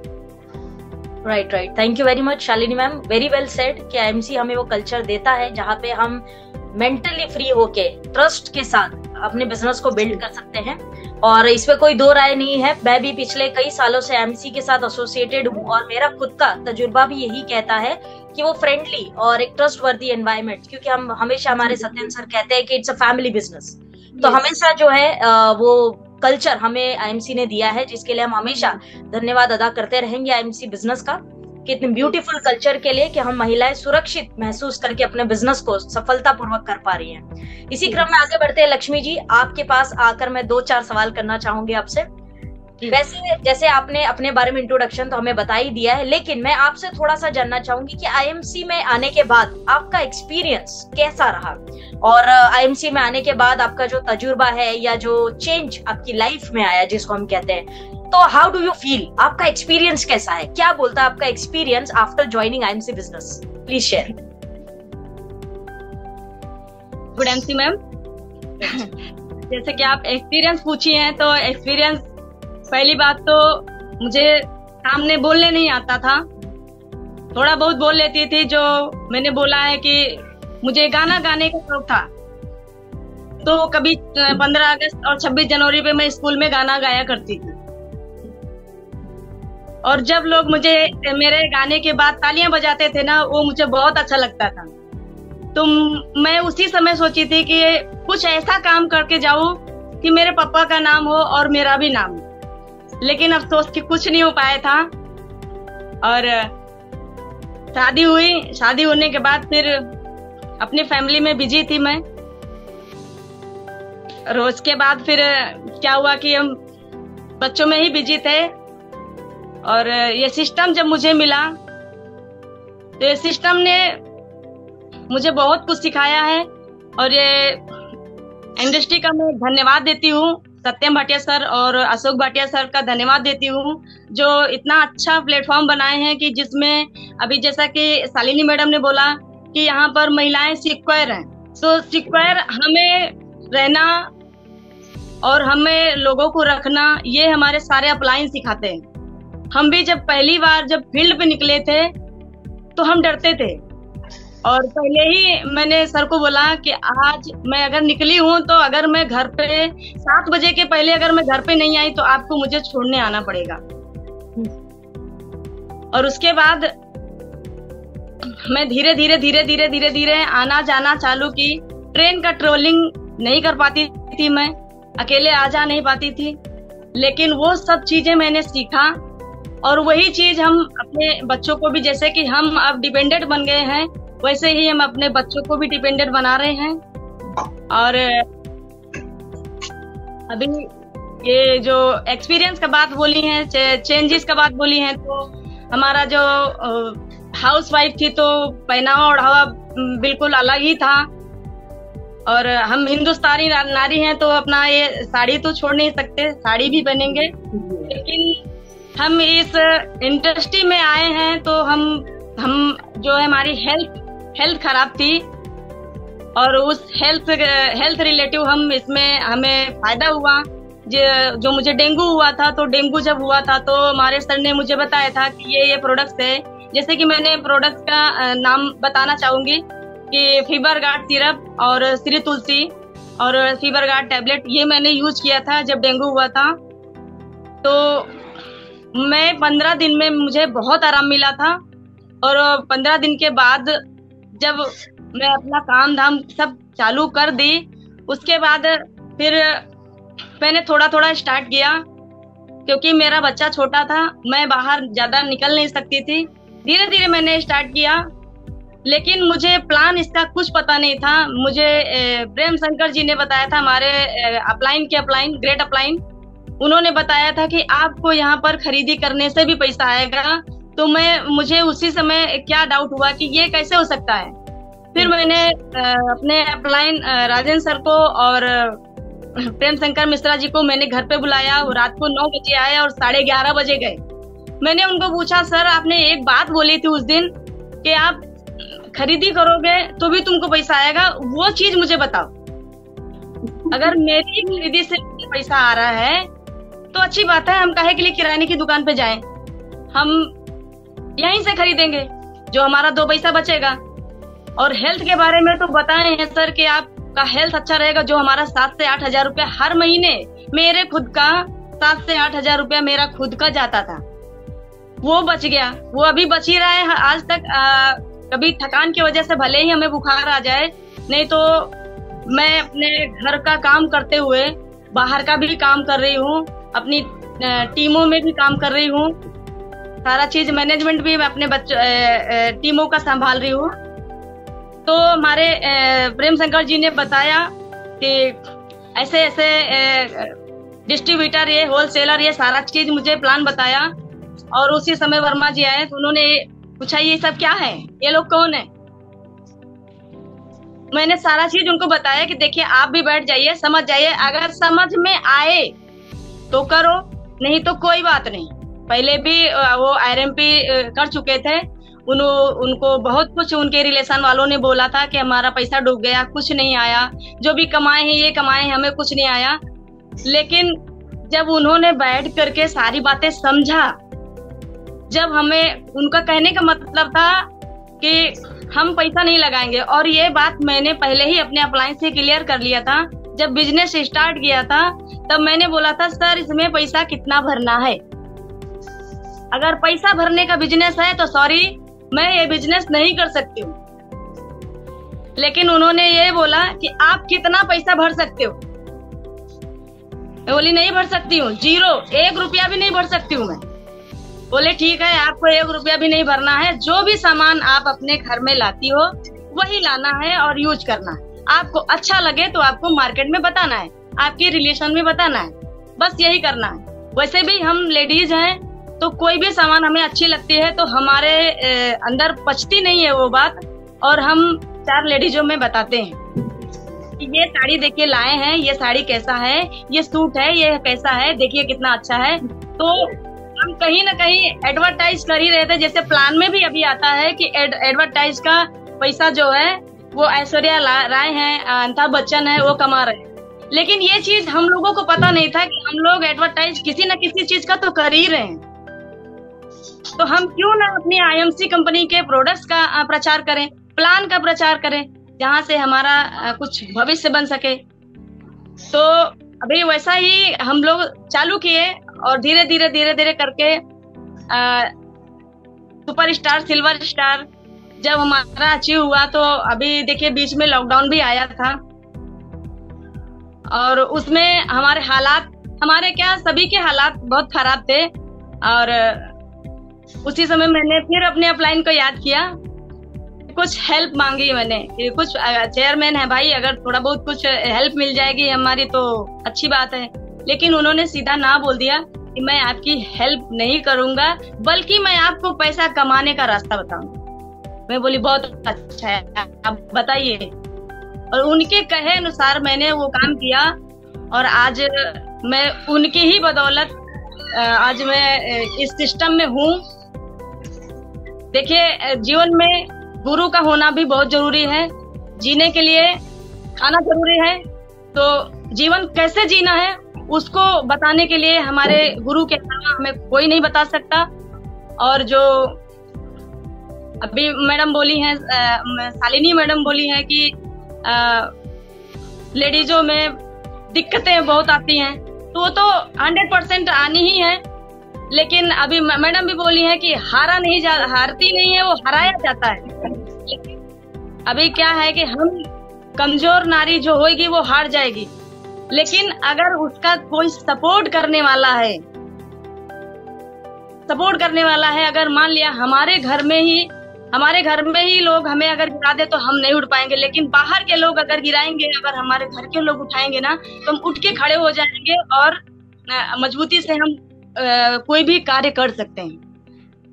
Right. Thank you very much Shalini ma'am, very well said कि IMC हमें वो कल्चर देता है जहाँ पे हम मेंटली फ्री होके ट्रस्ट के साथ अपने बिजनेस को बिल्ड कर सकते हैं। और इसमें कोई दो राय नहीं है। मैं भी पिछले कई सालों से IMC के साथ एसोसिएटेड हूँ और मेरा खुद का तजुर्बा भी यही कहता है कि वो फ्रेंडली और एक ट्रस्ट वर्दी एनवायरनमेंट, क्योंकि हम हमेशा, हमारे सत्यन सर कहते हैं कि इट्स अ फैमिली बिजनेस, तो हमेशा जो है वो कल्चर हमें IMC ने दिया है, जिसके लिए हम हमेशा धन्यवाद अदा करते रहेंगे IMC बिजनेस का, कि इतने ब्यूटीफुल कल्चर के लिए कि हम महिलाएं सुरक्षित महसूस करके अपने बिजनेस को सफलतापूर्वक कर पा रही हैं। इसी क्रम में आगे बढ़ते हैं लक्ष्मी जी, आपके पास आकर मैं 2-4 सवाल करना चाहूंगी आपसे। वैसे जैसे आपने अपने बारे में इंट्रोडक्शन तो हमें बता ही दिया है, लेकिन मैं आपसे थोड़ा सा जानना चाहूंगी कि IMC में आने के बाद आपका एक्सपीरियंस कैसा रहा, और IMC में आने के बाद आपका जो तजुर्बा है या जो चेंज आपकी लाइफ में आया जिसको हम कहते हैं, तो हाउ डू यू फील, आपका एक्सपीरियंस कैसा है, क्या बोलता है आपका experience after joining IMC business? Please share. Good MC ma'am. जैसे कि आप एक्सपीरियंस पूछी हैं, तो एक्सपीरियंस पहली बात तो मुझे सामने बोलने नहीं आता था, थोड़ा बहुत बोल लेती थी। जो मैंने बोला है कि मुझे गाना गाने का शौक था, तो कभी 15 अगस्त और 26 जनवरी पे मैं स्कूल में गाना गाया करती थी। और जब लोग मुझे मेरे गाने के बाद तालियां बजाते थे ना, वो मुझे बहुत अच्छा लगता था। तो मैं उसी समय सोची थी कि कुछ ऐसा काम करके जाऊं कि मेरे पापा का नाम हो और मेरा भी नाम हो। लेकिन अफसोस कि कुछ नहीं हो पाया था। और शादी हुई, शादी होने के बाद फिर अपनी फैमिली में बिजी थी मैं। रोज के बाद फिर क्या हुआ कि हम बच्चों में ही बिजी थे। और ये सिस्टम जब मुझे मिला, तो ये सिस्टम ने मुझे बहुत कुछ सिखाया है। और ये इंडस्ट्री का मैं धन्यवाद देती हूँ, सत्यम भाटिया सर और अशोक भाटिया सर का धन्यवाद देती हूँ, जो इतना अच्छा प्लेटफॉर्म बनाए हैं कि जिसमें अभी जैसा कि शालिनी मैडम ने बोला कि यहाँ पर महिलाएं सिक्योर हैं। तो सिक्योर हमें रहना और हमें लोगों को रखना, ये हमारे सारे अपलाइन सिखाते हैं। हम भी जब पहली बार जब फील्ड पे निकले थे तो हम डरते थे। और पहले ही मैंने सर को बोला कि आज मैं अगर निकली हूँ तो अगर मैं घर पे 7 बजे के पहले अगर मैं घर पे नहीं आई तो आपको मुझे छोड़ने आना पड़ेगा। और उसके बाद मैं धीरे धीरे आना जाना चालू की। ट्रेन का ट्रेवलिंग नहीं कर पाती थी, मैं अकेले आ जा नहीं पाती थी, लेकिन वो सब चीजें मैंने सीखा। और वही चीज हम अपने बच्चों को भी, जैसे कि हम अब डिपेंडेंट बन गए हैं, वैसे ही हम अपने बच्चों को भी डिपेंडेंट बना रहे हैं। और अभी ये जो एक्सपीरियंस का बात बोली है, चेंजेस का बात बोली है, तो हमारा जो हाउस वाइफ थी तो पहनावा ओढ़ावा बिल्कुल अलग ही था। और हम हिंदुस्तानी नारी हैं तो अपना ये साड़ी तो छोड़ नहीं सकते, साड़ी भी पहनेंगे। लेकिन हम इस इंडस्ट्री में आए हैं तो हम जो है हमारी हेल्थ खराब थी, और उस हेल्थ रिलेटिव हम इसमें हमें फायदा हुआ। जो मुझे डेंगू हुआ था, तो डेंगू जब हुआ था तो हमारे सर ने मुझे बताया था कि ये प्रोडक्ट्स है। जैसे कि मैंने प्रोडक्ट का नाम बताना चाहूंगी कि फीवर गार्ड सिरप और श्री तुलसी और फीवर गार्ड टैबलेट, ये मैंने यूज किया था जब डेंगू हुआ था। तो मैं 15 दिन में मुझे बहुत आराम मिला था। और 15 दिन के बाद जब मैं अपना काम धाम सब चालू कर दी, उसके बाद फिर मैंने थोड़ा थोड़ा स्टार्ट किया, क्योंकि मेरा बच्चा छोटा था, मैं बाहर ज्यादा निकल नहीं सकती थी। धीरे धीरे मैंने स्टार्ट किया, लेकिन मुझे प्लान इसका कुछ पता नहीं था। मुझे प्रेम शंकर जी ने बताया था, हमारे अपलाइन ग्रेट अपलाइन, उन्होंने बताया था कि आपको यहाँ पर खरीदी करने से भी पैसा आएगा। तो मुझे उसी समय क्या डाउट हुआ कि ये कैसे हो सकता है। फिर मैंने अपने अपलाइन राजेंद्र सर को और प्रेम शंकर मिश्रा जी को मैंने घर पे बुलाया। रात को 9 बजे आए और 11:30 बजे गए। मैंने उनको पूछा, सर आपने एक बात बोली थी उस दिन कि आप खरीदी करोगे तो भी तुमको पैसा आएगा, वो चीज मुझे बताओ। अगर मेरी खरीदी से पैसा आ रहा है तो अच्छी बात है, हम काहे के लिए किराने की दुकान पे जाएं, हम यहीं से खरीदेंगे, जो हमारा 2 पैसा बचेगा। और हेल्थ के बारे में तो बताए हैं सर कि आपका हेल्थ अच्छा रहेगा। जो हमारा 7 से 8 हजार रुपया हर महीने, मेरे खुद का 7 से 8 हजार रुपया मेरा खुद का जाता था, वो बच गया, वो अभी बच ही रहा है आज तक। कभी थकान की वजह से भले ही हमें बुखार आ जाए, नहीं तो मैं अपने घर का काम करते हुए बाहर का भी काम कर रही हूँ, अपनी टीमों में भी काम कर रही हूँ, सारा चीज मैनेजमेंट भी मैं अपने टीमों का संभाल रही हूँ। तो हमारे प्रेम शंकर जी ने बताया कि ऐसे ऐसे डिस्ट्रीब्यूटर, ये होलसेलर, ये सारा चीज मुझे प्लान बताया। और उसी समय वर्मा जी आए तो उन्होंने पूछा, ये सब क्या है, ये लोग कौन है। मैंने सारा चीज उनको बताया कि देखिए आप भी बैठ जाइए, समझ जाइए, अगर समझ में आए तो करो, नहीं तो कोई बात नहीं। पहले भी वो RMP कर चुके थे उनको बहुत कुछ उनके रिलेशन वालों ने बोला था कि हमारा पैसा डूब गया, कुछ नहीं आया, जो भी कमाए हैं ये कमाए हैं, हमें कुछ नहीं आया। लेकिन जब उन्होंने बैठ करके सारी बातें समझा, जब हमें उनका कहने का मतलब था कि हम पैसा नहीं लगाएंगे, और ये बात मैंने पहले ही अपने अप्लायंस से क्लियर कर लिया था। जब बिजनेस स्टार्ट किया था तब मैंने बोला था सर इसमें पैसा कितना भरना है, अगर पैसा भरने का बिजनेस है तो सॉरी मैं ये बिजनेस नहीं कर सकती हूँ। लेकिन उन्होंने ये बोला कि आप कितना पैसा भर सकते हो। मैं बोली नहीं भर सकती हूँ, 0, 1 रुपया भी नहीं भर सकती हूँ मैं। बोले ठीक है, आपको 1 रुपया भी नहीं भरना है, जो भी सामान आप अपने घर में लाती हो वही लाना है और यूज करना है। आपको अच्छा लगे तो आपको मार्केट में बताना है, आपके रिलेशन में बताना है, बस यही करना है। वैसे भी हम लेडीज हैं तो कोई भी सामान हमें अच्छी लगती है तो हमारे अंदर पचती नहीं है वो बात, और हम 4 लेडीजों में बताते हैं कि ये साड़ी देखिए लाए हैं, ये साड़ी कैसा है, ये सूट है, ये कैसा है, देखिए कितना अच्छा है। तो हम कहीं ना कहीं एडवर्टाइज कर ही रहे थे। जैसे प्लान में भी अभी आता है कि एडवर्टाइज का पैसा जो है वो ऐश्वर्या राय है, अमिताभ बच्चन है, वो कमा रहे हैं। लेकिन ये चीज हम लोगों को पता नहीं था कि हम लोग एडवर्टाइज किसी न किसी चीज का तो कर ही रहे हैं, तो हम क्यों ना अपनी आईएमसी कंपनी के प्रोडक्ट्स का प्रचार करें, प्लान का प्रचार करें, जहाँ से हमारा कुछ भविष्य बन सके। तो अभी वैसा ही हम लोग चालू किए और धीरे धीरे करके सुपर स्टार, सिल्वर स्टार जब हमारा अचीव हुआ, तो अभी देखिए बीच में लॉकडाउन भी आया था और उसमें हमारे हालात, हमारे क्या सभी के हालात बहुत खराब थे। और उसी समय मैंने फिर अपने अपलाइन को याद किया, कुछ हेल्प मांगी मैंने कि कुछ चेयरमैन है भाई, अगर थोड़ा बहुत कुछ हेल्प मिल जाएगी हमारी तो अच्छी बात है। लेकिन उन्होंने सीधा ना बोल दिया कि मैं आपकी हेल्प नहीं करूंगा, बल्कि मैं आपको पैसा कमाने का रास्ता बताऊंगा। मैं बोली बहुत अच्छा है, आप बताइए। और उनके कहे अनुसार मैंने वो काम किया और आज मैं उनकी ही बदौलत आज मैं इस सिस्टम में हूँ। देखिए जीवन में गुरु का होना भी बहुत जरूरी है, जीने के लिए खाना जरूरी है, तो जीवन कैसे जीना है उसको बताने के लिए हमारे गुरु के अलावा हमें कोई नहीं बता सकता। और जो अभी मैडम बोली हैं, शालिनी मैडम बोली हैं कि लेडीजों में दिक्कतें बहुत आती हैं, तो वो तो 100% आनी ही है। लेकिन अभी मैडम भी बोली है कि हारती नहीं है, वो हराया जाता है। अभी क्या है कि हम कमजोर नारी जो होगी वो हार जाएगी, लेकिन अगर उसका कोई सपोर्ट करने वाला है, अगर मान लिया हमारे घर में ही लोग हमें अगर गिरा दे तो हम नहीं उठ पाएंगे, लेकिन बाहर के लोग अगर गिराएंगे, अगर हमारे घर के लोग उठाएंगे ना, तो हम उठ के खड़े हो जाएंगे और मजबूती से हम कोई भी कार्य कर सकते हैं।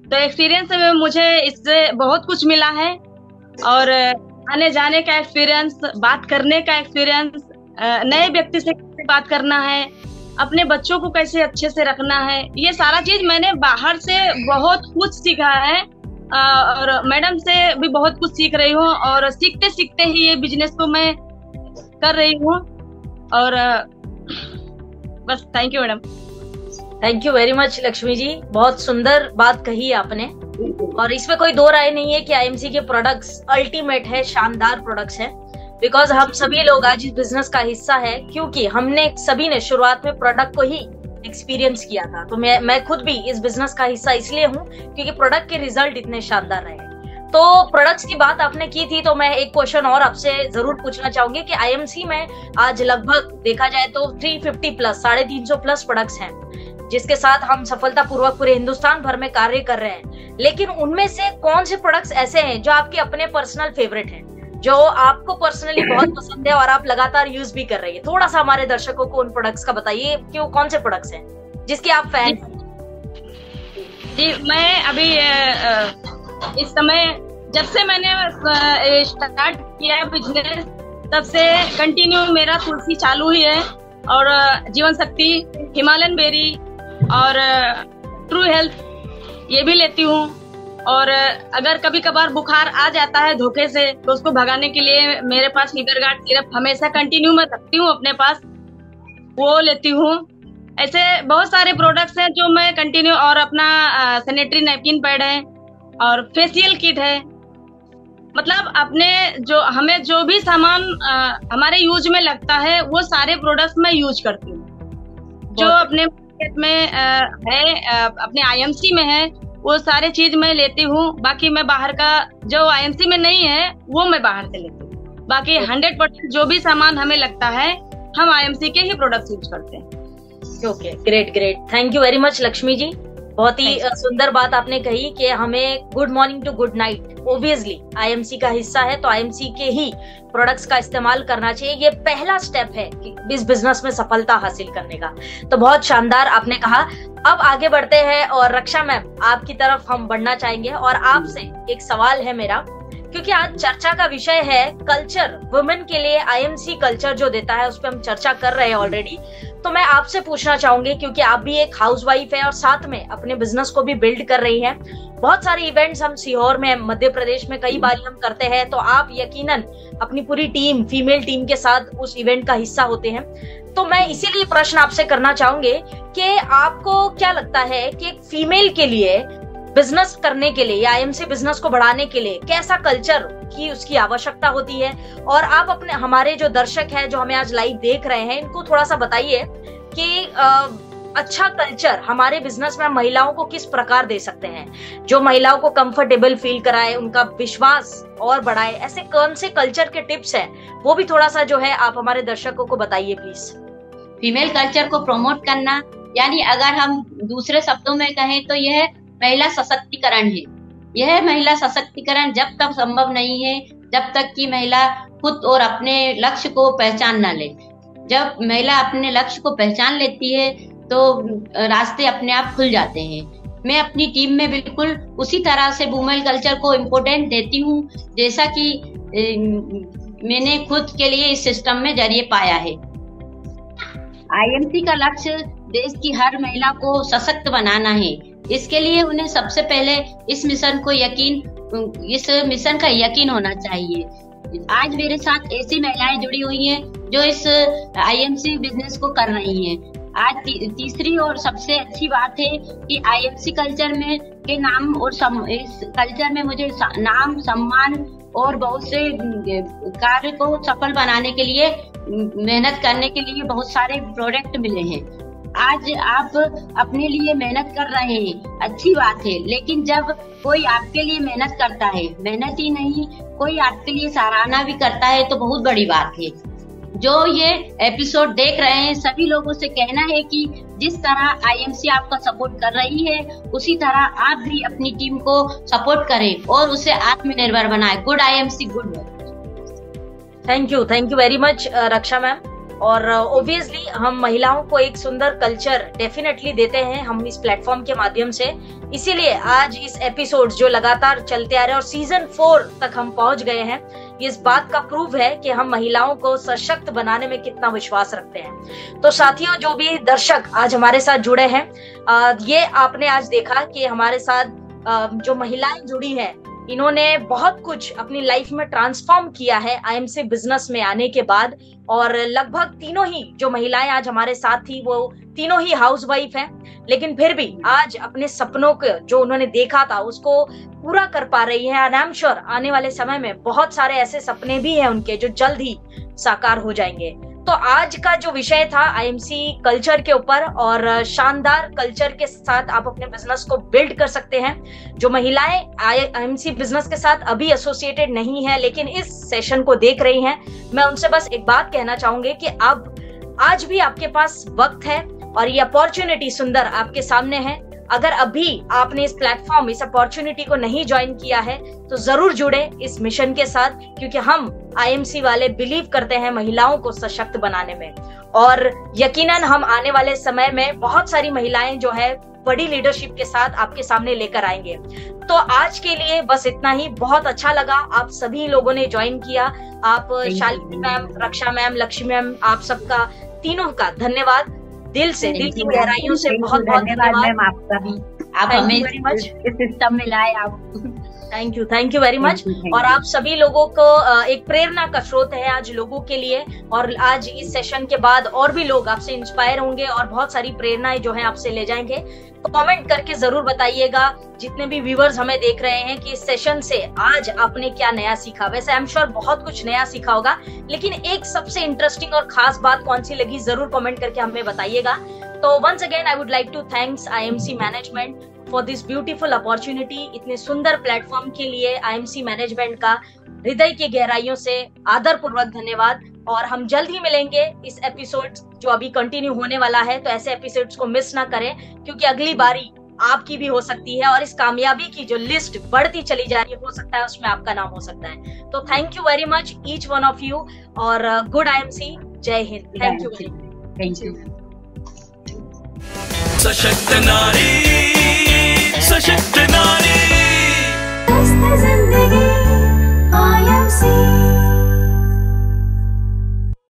तो एक्सपीरियंस में मुझे इससे बहुत कुछ मिला है, और आने जाने का एक्सपीरियंस, बात करने का एक्सपीरियंस, नए व्यक्ति से कैसे बात करना है, अपने बच्चों को कैसे अच्छे से रखना है, ये सारा चीज मैंने बाहर से बहुत कुछ सीखा है। और मैडम से भी बहुत कुछ सीख रही हूँ, और सीखते सीखते ही ये बिजनेस को मैं कर रही हूँ। और बस thank you madam. Thank you very much Lakshmi ji, बहुत सुंदर बात कही आपने, और इसमें कोई दो राय नहीं है कि आईएमसी के प्रोडक्ट्स अल्टीमेट है, शानदार प्रोडक्ट्स हैं। बिकॉज हम सभी लोग आज इस बिजनेस का हिस्सा है, क्योंकि हमने सभी ने शुरुआत में प्रोडक्ट को ही एक्सपीरियंस किया था। तो मैं खुद भी इस बिजनेस का हिस्सा इसलिए हूँ क्योंकि प्रोडक्ट के रिजल्ट इतने शानदार रहे। तो प्रोडक्ट्स की बात आपने की थी, तो मैं एक क्वेश्चन और आपसे जरूर पूछना चाहूंगी कि आईएमसी में आज लगभग देखा जाए तो 350 प्लस 350 प्लस प्रोडक्ट्स हैं, जिसके साथ हम सफलतापूर्वक पूरे हिंदुस्तान भर में कार्य कर रहे हैं। लेकिन उनमें से कौन से प्रोडक्ट्स ऐसे हैं जो आपके अपने पर्सनल फेवरेट हैं, जो आपको पर्सनली बहुत पसंद है और आप लगातार यूज भी कर रही है? थोड़ा सा हमारे दर्शकों को उन प्रोडक्ट्स का बताइए कि वो कौन से प्रोडक्ट्स हैं जिसकी आप फैन हैं। जी, मैं अभी इस समय जब से मैंने स्टार्ट किया बिजनेस, तब से कंटिन्यू मेरा तुलसी चालू ही है, और जीवन शक्ति, हिमालयन बेरी और ट्रू हेल्थ ये भी लेती हूँ। और अगर कभी कभार बुखार आ जाता है धोखे से, तो उसको भगाने के लिए मेरे पास लीवर गार्ड सिरप हमेशा कंटिन्यू में रखती हूँ अपने पास, वो लेती हूँ। ऐसे बहुत सारे प्रोडक्ट्स हैं जो मैं कंटिन्यू, और अपना सैनिटरी नैपकिन पैड है और फेशियल किट है। मतलब अपने जो हमें जो भी सामान हमारे यूज में लगता है वो सारे प्रोडक्ट्स मैं यूज करती हूँ। जो अपने मार्केट में है, अपने आईएमसी में है, वो सारे चीज मैं लेती हूँ। बाकी मैं बाहर का जो आईएमसी में नहीं है वो मैं बाहर से लेती हूँ। बाकी 100% जो भी सामान हमें लगता है हम आईएमसी के ही प्रोडक्ट्स यूज करते हैं। Okay, great great, thank you very much Lakshmi ji. बहुत ही सुंदर बात आपने कही कि हमें good morning to good night obviously IMC का हिस्सा है, तो आईएमसी के ही प्रोडक्ट्स का इस्तेमाल करना चाहिए। ये पहला स्टेप है कि इस बिजनेस में सफलता हासिल करने का। तो बहुत शानदार आपने कहा। अब आगे बढ़ते हैं और रक्षा मैम आपकी तरफ हम बढ़ना चाहेंगे, और आपसे एक सवाल है मेरा, क्योंकि आज चर्चा का विषय है कल्चर, वुमेन के लिए आईएमसी कल्चर जो देता है उस पर हम चर्चा कर रहे हैं ऑलरेडी। तो मैं आपसे पूछना चाहूंगी, क्योंकि आप भी एक हाउसवाइफ है और साथ में अपने बिजनेस को भी बिल्ड कर रही हैं। बहुत सारे इवेंट्स हम सीहोर में, मध्य प्रदेश में कई बार हम करते हैं, तो आप यकीनन अपनी पूरी टीम, फीमेल टीम के साथ उस इवेंट का हिस्सा होते हैं। तो मैं इसीलिए प्रश्न आपसे करना चाहूंगी कि आपको क्या लगता है कि एक फीमेल के लिए बिजनेस करने के लिए या आईएमसी बिजनेस को बढ़ाने के लिए कैसा कल्चर की उसकी आवश्यकता होती है? और आप अपने, हमारे जो दर्शक हैं जो हमें आज लाइव देख रहे हैं, इनको थोड़ा सा बताइए कि अच्छा कल्चर हमारे बिजनेस में महिलाओं को किस प्रकार दे सकते हैं, जो महिलाओं को कंफर्टेबल फील कराए, उनका विश्वास और बढ़ाए। ऐसे कौन से कल्चर के टिप्स हैं, वो भी थोड़ा सा जो है आप हमारे दर्शकों को बताइए प्लीज। फीमेल कल्चर को प्रमोट करना, यानी अगर हम दूसरे शब्दों में कहें तो यह महिला सशक्तिकरण है। यह महिला सशक्तिकरण जब तक संभव नहीं है जब तक कि महिला खुद और अपने लक्ष्य को पहचान न ले। जब महिला अपने लक्ष्य को पहचान लेती है तो रास्ते अपने आप खुल जाते हैं। मैं अपनी टीम में बिल्कुल उसी तरह से वुमेन कल्चर को इम्पोर्टेंस देती हूँ जैसा कि मैंने खुद के लिए इस सिस्टम में जरिए पाया है। आईएमसी का लक्ष्य देश की हर महिला को सशक्त बनाना है। इसके लिए उन्हें सबसे पहले इस मिशन का यकीन होना चाहिए। आज मेरे साथ ऐसी महिलाएं जुड़ी हुई हैं जो इस आईएमसी बिजनेस को कर रही हैं। आज तीसरी और सबसे अच्छी बात है कि आईएमसी कल्चर में के नाम और इस कल्चर में मुझे नाम, सम्मान और बहुत से कार्य को सफल बनाने के लिए, मेहनत करने के लिए बहुत सारे प्रोडक्ट मिले हैं। आज आप अपने लिए मेहनत कर रहे हैं, अच्छी बात है, लेकिन जब कोई आपके लिए मेहनत करता है, मेहनत ही नहीं कोई आपके लिए सराहना भी करता है तो बहुत बड़ी बात है। जो ये एपिसोड देख रहे हैं सभी लोगों से कहना है कि जिस तरह आईएमसी आपका सपोर्ट कर रही है उसी तरह आप भी अपनी टीम को सपोर्ट करें और उसे आत्मनिर्भर बनाएं। Good IMC, good. Thank you very much Raksha ma'am. और ऑब्वियसली हम महिलाओं को एक सुंदर कल्चर डेफिनेटली देते हैं हम इस प्लेटफॉर्म के माध्यम से। इसीलिए आज इस एपिसोड जो लगातार चलते आ रहे हैं और सीजन 4 तक हम पहुंच गए हैं, इस बात का प्रूफ है कि हम महिलाओं को सशक्त बनाने में कितना विश्वास रखते हैं। तो साथियों, जो भी दर्शक आज हमारे साथ जुड़े हैं, ये आपने आज देखा कि हमारे साथ जो महिलाएं जुड़ी हैं, इन्होंने बहुत कुछ अपनी लाइफ में ट्रांसफॉर्म किया है आईएमसी बिजनेस में आने के बाद। और लगभग तीनों ही जो महिलाएं आज हमारे साथ थी वो तीनों ही हाउसवाइफ हैं, लेकिन फिर भी आज अपने सपनों को जो उन्होंने देखा था उसको पूरा कर पा रही है। एंड आई एम श्योर आने वाले समय में बहुत सारे ऐसे सपने भी हैं उनके जो जल्द ही साकार हो जाएंगे। तो आज का जो विषय था आईएमसी कल्चर के ऊपर, और शानदार कल्चर के साथ आप अपने बिजनेस को बिल्ड कर सकते हैं। जो महिलाएं आईएमसी बिजनेस के साथ अभी एसोसिएटेड नहीं है लेकिन इस सेशन को देख रही हैं, मैं उनसे बस एक बात कहना चाहूंगी कि अब आज भी आपके पास वक्त है और ये अपॉर्चुनिटी सुंदर आपके सामने है। अगर अभी आपने इस प्लेटफॉर्म, इस अपॉर्चुनिटी को नहीं ज्वाइन किया है तो जरूर जुड़े इस मिशन के साथ, क्योंकि हम आईएमसी वाले बिलीव करते हैं महिलाओं को सशक्त बनाने में। और यकीनन हम आने वाले समय में बहुत सारी महिलाएं जो है बड़ी लीडरशिप के साथ आपके सामने लेकर आएंगे। तो आज के लिए बस इतना ही। बहुत अच्छा लगा आप सभी लोगों ने ज्वाइन किया। आप शालिनी मैम, रक्षा मैम, लक्ष्मी मैम, आप सबका तीनों का धन्यवाद, दिल से, दिल की गहराइयों से बहुत बहुत धन्यवाद। आपका भी आप Thank हमें you very much. इस सिस्टम में लाए आप। Thank you very much. और आप सभी लोगों को एक प्रेरणा का स्रोत है आज लोगों के लिए, और आज इस सेशन के बाद और भी लोग आपसे इंस्पायर होंगे और बहुत सारी प्रेरणाएं जो है आपसे ले जाएंगे। कमेंट करके जरूर बताइएगा जितने भी व्यूअर्स हमें देख रहे हैं कि इस सेशन से आज आपने क्या नया सीखा। वैसे आई एम श्योर बहुत कुछ नया सीखा होगा, लेकिन एक सबसे इंटरेस्टिंग और खास बात कौन सी लगी जरूर कमेंट करके हमें बताइएगा। तो once again I would like to thanks IMC management for this beautiful opportunity. इतने सुंदर प्लेटफॉर्म के लिए IMC मैनेजमेंट का हृदय की गहराइयों से आदर पूर्वक धन्यवाद। और हम जल्द ही मिलेंगे इस एपिसोड जो अभी कंटिन्यू होने वाला है, तो ऐसे एपिसोड्स को मिस ना करें क्योंकि अगली बारी आपकी भी हो सकती है और इस कामयाबी की जो लिस्ट बढ़ती चली जा रही है हो सकता है उसमें आपका नाम हो सकता है। तो thank you very much each one of you और गुड IMC। जय Hind. Thank you very much. Thank you. सशक्त नारी, सशक्त नारी। जिंदगी IMC